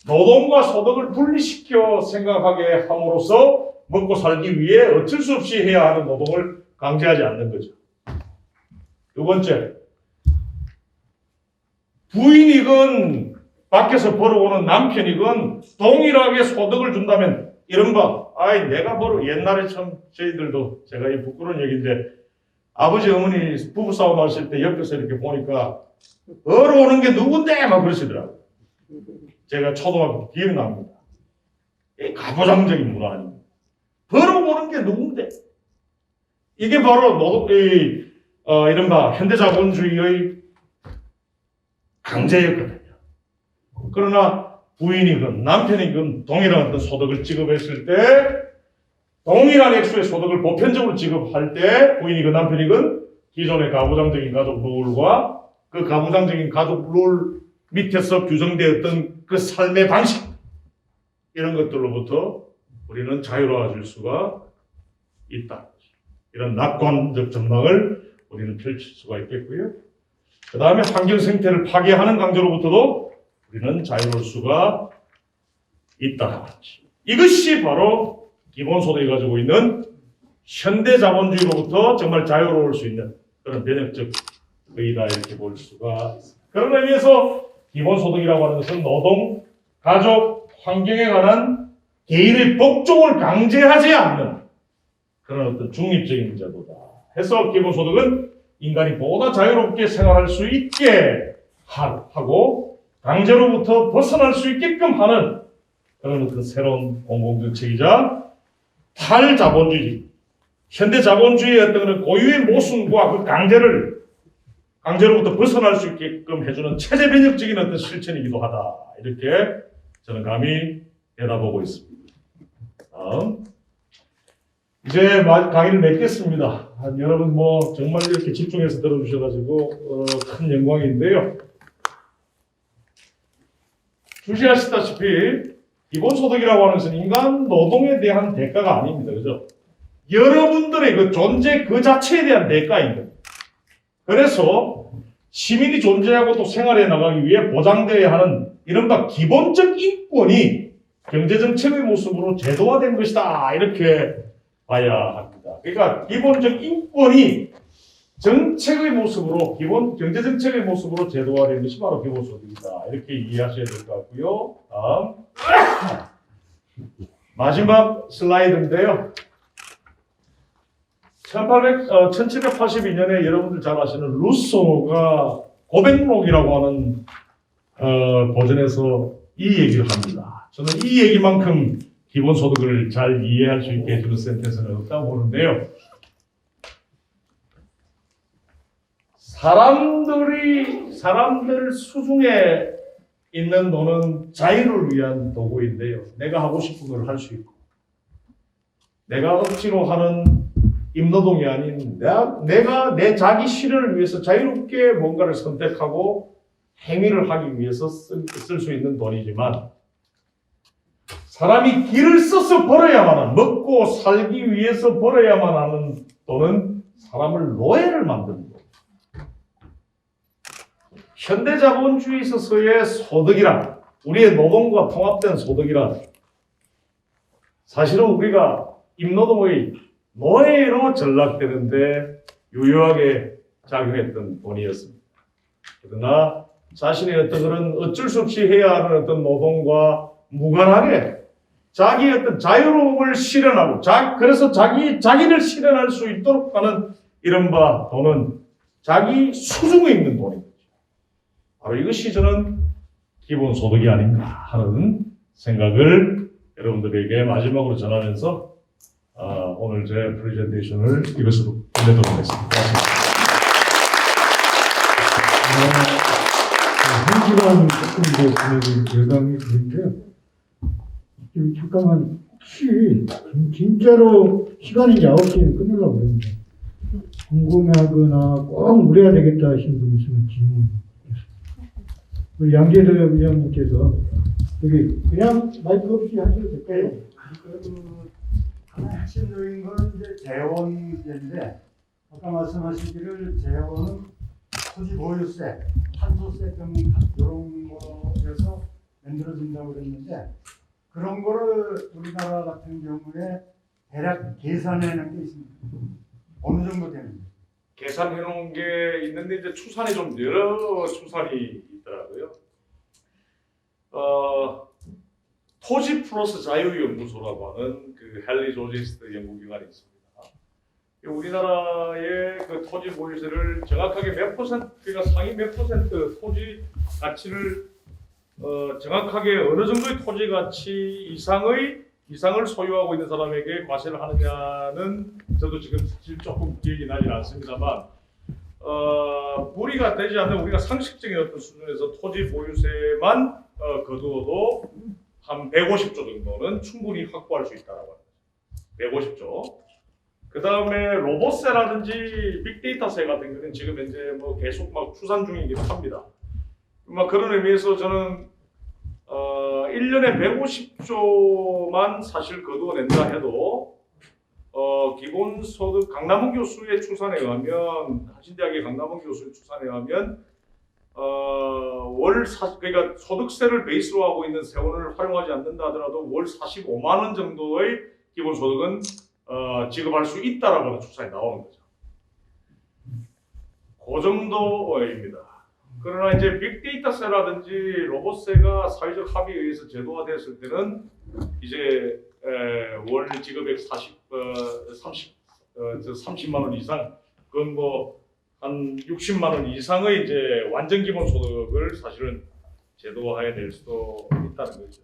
노동과 소득을 분리시켜 생각하게 함으로써 먹고 살기 위해 어쩔 수 없이 해야 하는 노동을 강제하지 않는 거죠. 두 번째, 부인이건 밖에서 벌어오는 남편이건 동일하게 소득을 준다면 이른바 아이 내가 옛날에 참 저희들도 제가 이 부끄러운 얘기인데 아버지 어머니 부부싸움 하실 때 옆에서 이렇게 보니까 벌어오는 게 누군데 막 그러시더라고요. 제가 초등학교 기억납니다. 이 가부장적인 문화 아닙니까? 벌어오는 게 누군데? 이게 바로 이른바 현대자본주의의 강제였거든요. 그러나 부인이건 남편이건 동일한 어떤 소득을 지급했을 때 동일한 액수의 소득을 보편적으로 지급할 때 부인이건 남편이건 기존의 가부장적인 가족 룰과 그 가부장적인 가족 룰 밑에서 규정되었던 그 삶의 방식 이런 것들로부터 우리는 자유로워질 수가 있다. 이런 낙관적 전망을 우리는 펼칠 수가 있겠고요. 그 다음에 환경 생태를 파괴하는 강제로부터도 우리는 자유로울 수가 있다. 이것이 바로 기본소득이 가지고 있는 현대자본주의로부터 정말 자유로울 수 있는 그런 변혁적 의의다 이렇게 볼 수가 있습니다. 그런 의미에서 기본소득이라고 하는 것은 노동, 가족, 환경에 관한 개인의 복종을 강제하지 않는 그런 어떤 중립적인 제도다. 해서 기본소득은 인간이 보다 자유롭게 생활할 수 있게 하고 강제로부터 벗어날 수 있게끔 하는 그런 어떤 새로운 공공정책이자 탈자본주의, 현대자본주의의 어떤 그런 고유의 모순과 그 강제로부터 벗어날 수 있게끔 해주는 체제 변혁적인 어떤 실천이기도 하다. 이렇게 저는 감히 내다보고 있습니다. 다음. 이제 강의를 맺겠습니다. 여러분 정말 이렇게 집중해서 들어주셔가지고 큰 영광인데요. 주시하시다시피 기본소득이라고 하는 것은 인간 노동에 대한 대가가 아닙니다. 그죠? 여러분들의 그 존재 그 자체에 대한 대가인 겁니다. 그래서 시민이 존재하고 또 생활해 나가기 위해 보장되어야 하는 이른바 기본적 인권이 경제정책의 모습으로 제도화된 것이다. 이렇게 봐야 합니다. 그러니까 기본적 인권이 정책의 모습으로 경제정책의 모습으로 제도화된 것이 바로 기본소득이다. 이렇게 이해하셔야 될 것 같고요. 다음 마지막 슬라이드인데요. 1782년에 여러분들 잘 아시는 루소가 고백록이라고 하는 버전에서 이 얘기를 합니다. 저는 이 얘기만큼 기본소득을 잘 이해할 수 있게 해주는 센텐스는 없다고 보는데요. 사람들 수중에 있는 돈은 자유를 위한 도구인데요. 내가 하고 싶은 걸 할 수 있고 내가 억지로 하는 임노동이 아닌 내가 내 자기 실현을 위해서 자유롭게 뭔가를 선택하고 행위를 하기 위해서 쓸 수 있는 돈이지만 사람이 길을 써서 벌어야만 하는 먹고 살기 위해서 벌어야만 하는 돈은 사람을 노예를 만드는 거예요. 현대자본주의에 있어서의 소득이란 우리의 노동과 통합된 소득이란 사실은 우리가 임노동의 노예로 전락되는데 유효하게 작용했던 돈이었습니다. 그러나 자신의 어떤 그런 어쩔 수 없이 해야 하는 어떤 노동과 무관하게 자기의 어떤 자유로움을 실현하고 그래서 자기를 실현할 수 있도록 하는 이른바 돈은 자기 수중에 있는 돈입니다. 바로 이것이 저는 기본소득이 아닌가 하는 생각을 여러분들에게 마지막으로 전하면서 오늘 제 프레젠테이션을 이것으로 끝내도록 하겠습니다. 한 시간 조금 더 보내드린 결과물이 그런데요. 지금 잠깐만 혹시 진짜로 시간이 9시에 끝내려고 그럽니다. 궁금해하거나 꼭 물어야 되겠다 하신 분 있으면 질문. 우리 양재덕 위원님께서 여기 그냥 마이크 없이 하셔도 될까요? 하나의 핵심적인 건 이제 재원 문제인데 아까 말씀하시기를 재원은 토지 보유세, 탄소세 등 이런 거에서 만들어진다고 그랬는데 그런 거를 우리나라 같은 경우에 대략 계산해낸 게 있습니다. 어느 정도 되는지. 계산해 놓은 게 있는데 이제 추산이 좀 여러 추산이 있더라고요. 토지 플러스 자유연구소라고 하는 그 헨리 조지스트 연구기관이 있습니다. 우리나라의 그 토지 보유세를 정확하게 몇 퍼센트, 그러니까 상위 몇 퍼센트 토지 가치를 정확하게 어느 정도의 토지 가치 이상을 소유하고 있는 사람에게 과세를 하느냐는 저도 지금 사실 조금 기억이 나지 않습니다만 무리가 되지 않는 우리가 상식적인 어떤 수준에서 토지 보유세만 거두어도 한 150조 정도는 충분히 확보할 수 있다라고 합니다. 150조. 그 다음에 로봇세라든지 빅데이터세 같은 경우는 지금 현재 뭐 계속 막 추산 중이기도 합니다. 막 그런 의미에서 저는 1년에 150조만 사실 거두어낸다 해도 기본소득 강남훈 교수의 추산에 의하면 한신대학의 강남훈 교수의 추산에 의하면 그러니까 소득세를 베이스로 하고 있는 세원을 활용하지 않는다 하더라도 월 45만 원 정도의 기본소득은 지급할 수 있다라고 하는 추산이 나오는 거죠. 그 정도입니다. 그러나 이제 빅데이터세라든지 로봇세가 사회적 합의에 의해서 제도화됐을 때는 이제 월 지급액 30만 원 이상, 그건 뭐 한 60만 원 이상의 이제 완전 기본 소득을 사실은 제도화해야 될 수도 있다는 거죠.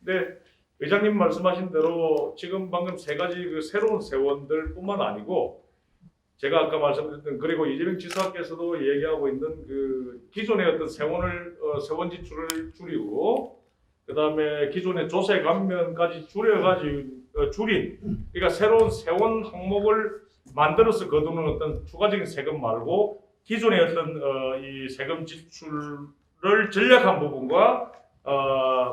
근데 의장님 말씀하신 대로 지금 방금 세 가지 그 새로운 세원들뿐만 아니고 제가 아까 말씀드렸던 그리고 이재명 지사께서도 얘기하고 있는 그 기존의 어떤 세원 지출을 줄이고 그 다음에 기존의 조세 감면까지 줄인 그러니까 새로운 세원 항목을 만들어서 거두는 어떤 추가적인 세금 말고 기존의 어떤 이 세금 지출을 전략한 부분과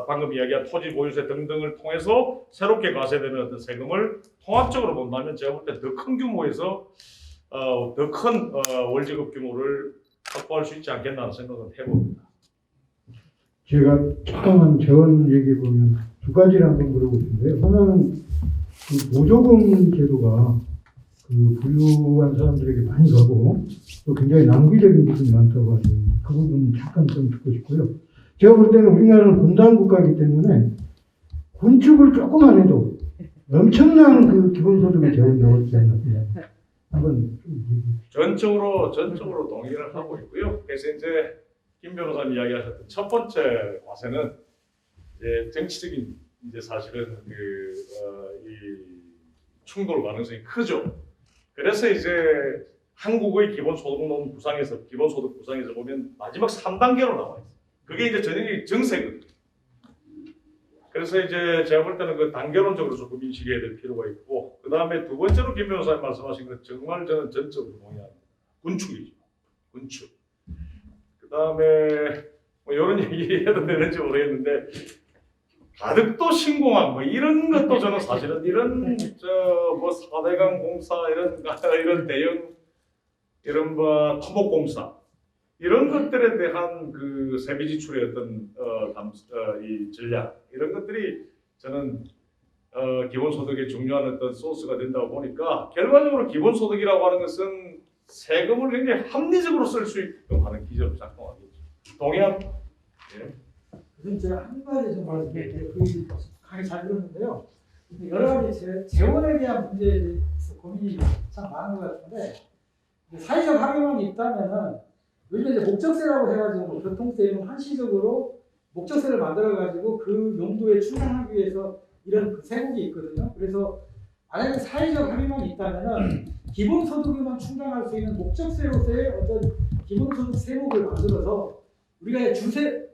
방금 이야기한 토지 보유세 등등을 통해서 새롭게 과세되는 어떤 세금을 통합적으로 본다면 제가 볼 때 더 큰 규모에서 더 큰 월지급 규모를 확보할 수 있지 않겠나 생각은 해봅니다. 제가 잠깐만 재원 얘기해 보면 두 가지를 한번 물어보고 싶은데요. 하나는 그 보조금 제도가 그 부유한 사람들에게 많이 가고 또 굉장히 낭비적인 부분이 많다고 하죠. 그 부분 잠깐 좀 듣고 싶고요. 제가 볼 때는 우리나라는 분단 국가이기 때문에 건축을 조금만 해도 엄청난 그 기본소득의 재원이 나오지 않나. 한번 전적으로 동의를 하고 있고요. 그래서 이제 김 변호사님 이야기하셨던 첫 번째 과세는 이제 정치적인 이제 사실은 이 충돌 가능성이 크죠. 그래서 이제 한국의 기본소득론 기본소득 구상에서 보면 마지막 3단계로 나와 있어요. 그게 이제 전형의 정세거든요. 그래서 이제 제가 볼 때는 그 단계론적으로 조금 인식해야 될 필요가 있고, 그 다음에 두 번째로 김 변호사님 말씀하신 건 정말 저는 전적으로 동의합니다. 군축이죠. 군축. 그 다음에 뭐 이런 얘기 해도 되는지 모르겠는데 가덕도 신공항 뭐 이런 것도 저는 사실은 이런 뭐 4대강 공사 이런 대형 이런 뭐 토목공사 이런 것들에 대한 그 세비 지출의 어떤 이 전략 이런 것들이 저는 기본소득의 중요한 어떤 소스가 된다고 보니까 결과적으로 기본소득이라고 하는 것은 세금을 굉장히 합리적으로 쓸 수 있게끔 하는 기조로 작동하겠죠. 동의합니다. 예. 그럼 제가 한 가지 좀 말씀드릴게요. 강의 잘 들었는데요. 여러 가지 재원에 대한 문제에 대해서 고민이 참 많은 것 같은데 사회적 합의만이 있다면은 요즘 이제 목적세라고 해가지고 뭐 교통세는 한시적으로 목적세를 만들어가지고 그 용도에 충당하기 위해서 이런 세목이 있거든요. 그래서 만약에 사회적 합의만 있다면은 기본소득에만 충당할 수 있는 목적세로서의 어떤 기본소득 세목을 만들어서 우리가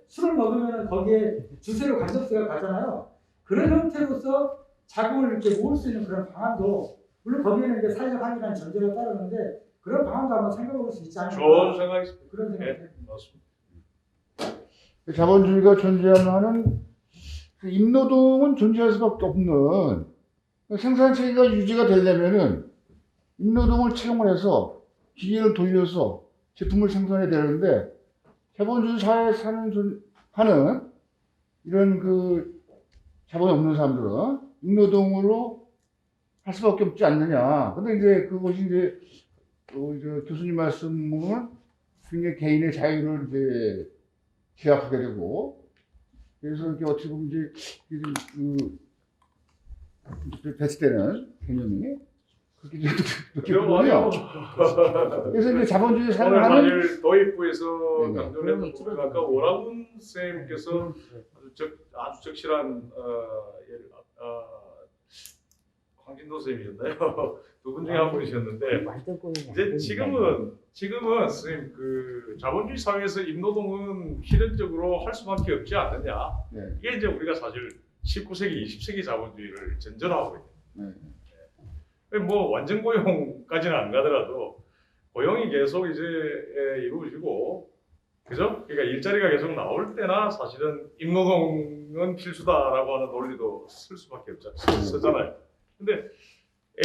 술을 먹으면 거기에 주세로 간접세가 가잖아요. 그런 형태로서 자금을 이렇게 모을 수 있는 그런 방안도 물론 거기에는 이제 사회적 합의라는 전제가 따르는데 그런 방안도 한번 생각해볼 수 있지 않을까. 좋은 생각이십니다. 그런 생각이 네, 맞습니다. 자본주의가 존재하는 임노동은 존재할 수밖에 없는 생산체계가 유지가 되려면은 임노동을 채용을 해서 기계를 돌려서 제품을 생산해야 되는데 자본주의 사회에 하는 이런 그 자본이 없는 사람들은 임노동으로 할 수밖에 없지 않느냐. 근데 이제 그것이 이제 교수님 말씀은 굉장히 개인의 자유를 이제 제약하게 되고 그래서 이렇게 어떻게 보면 이제 배치되는 개념이 그렇게 그래요. 그래서 이제 자본주의 오늘 사용하는 사실 도입부에서 네. 강조를 했던 부분 아까 오라군 쌤께서 아주 적실한 황진도 쌤이셨나요? 두 분 중에 한 분이셨는데 완전 꼬이네. 이제 지금은 선생님 그 자본주의 사회에서 임노동은 필연적으로 할 수밖에 없지 않느냐. 네. 이게 이제 우리가 사실 19세기, 20세기 자본주의를 전전하고 있는. 네. 뭐 완전 고용까지는 안 가더라도 고용이 계속 이제 이루어지고, 그죠? 그러니까 일자리가 계속 나올 때나 사실은 임노동은 필수다라고 하는 논리도 쓸 수밖에 쓰잖아요. 근데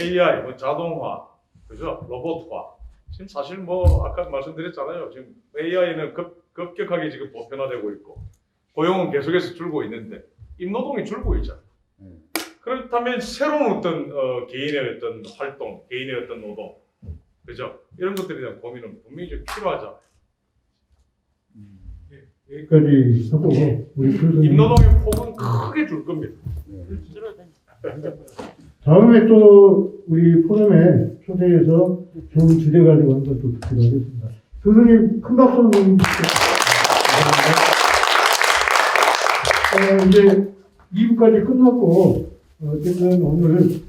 AI, 뭐 자동화, 그죠? 로봇화. 지금 사실 뭐 아까 말씀드렸잖아요. 지금 AI는 급격하게 지금 보편화되고 있고 고용은 계속해서 줄고 있는데 임노동이 줄고 있잖아요. 그렇다면 새로운 어떤 개인의 어떤 활동, 개인의 어떤 노동, 그죠? 이런 것들에 대한 고민은 분명히 좀 필요하잖아요. 여기까지 하고 우리 교수님 임노동의 폭은 크게 줄 겁니다. 다음에 또 우리 포럼에 초대해서 좋은 주제 가지고 한번 또 듣기로 하겠습니다. 교수님 큰 박수 한번 주시죠. 이제 2부까지 끝났고 어쨌든 오늘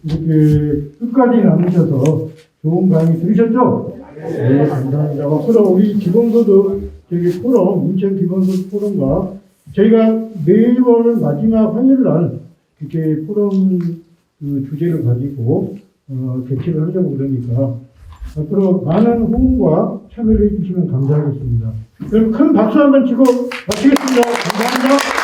이렇게 끝까지 남으셔서 좋은 강의 들으셨죠? 네, 감사합니다. 앞으로 우리 기본소득 저기 포럼, 인천 기본소득 포럼과 저희가 매월 마지막 화요일 날 이렇게 포럼 그 주제를 가지고 개최를 하려고 그러니까 앞으로 많은 호응과 참여를 해주시면 감사하겠습니다. 그럼 큰 박수 한번 치고 마치겠습니다. 감사합니다.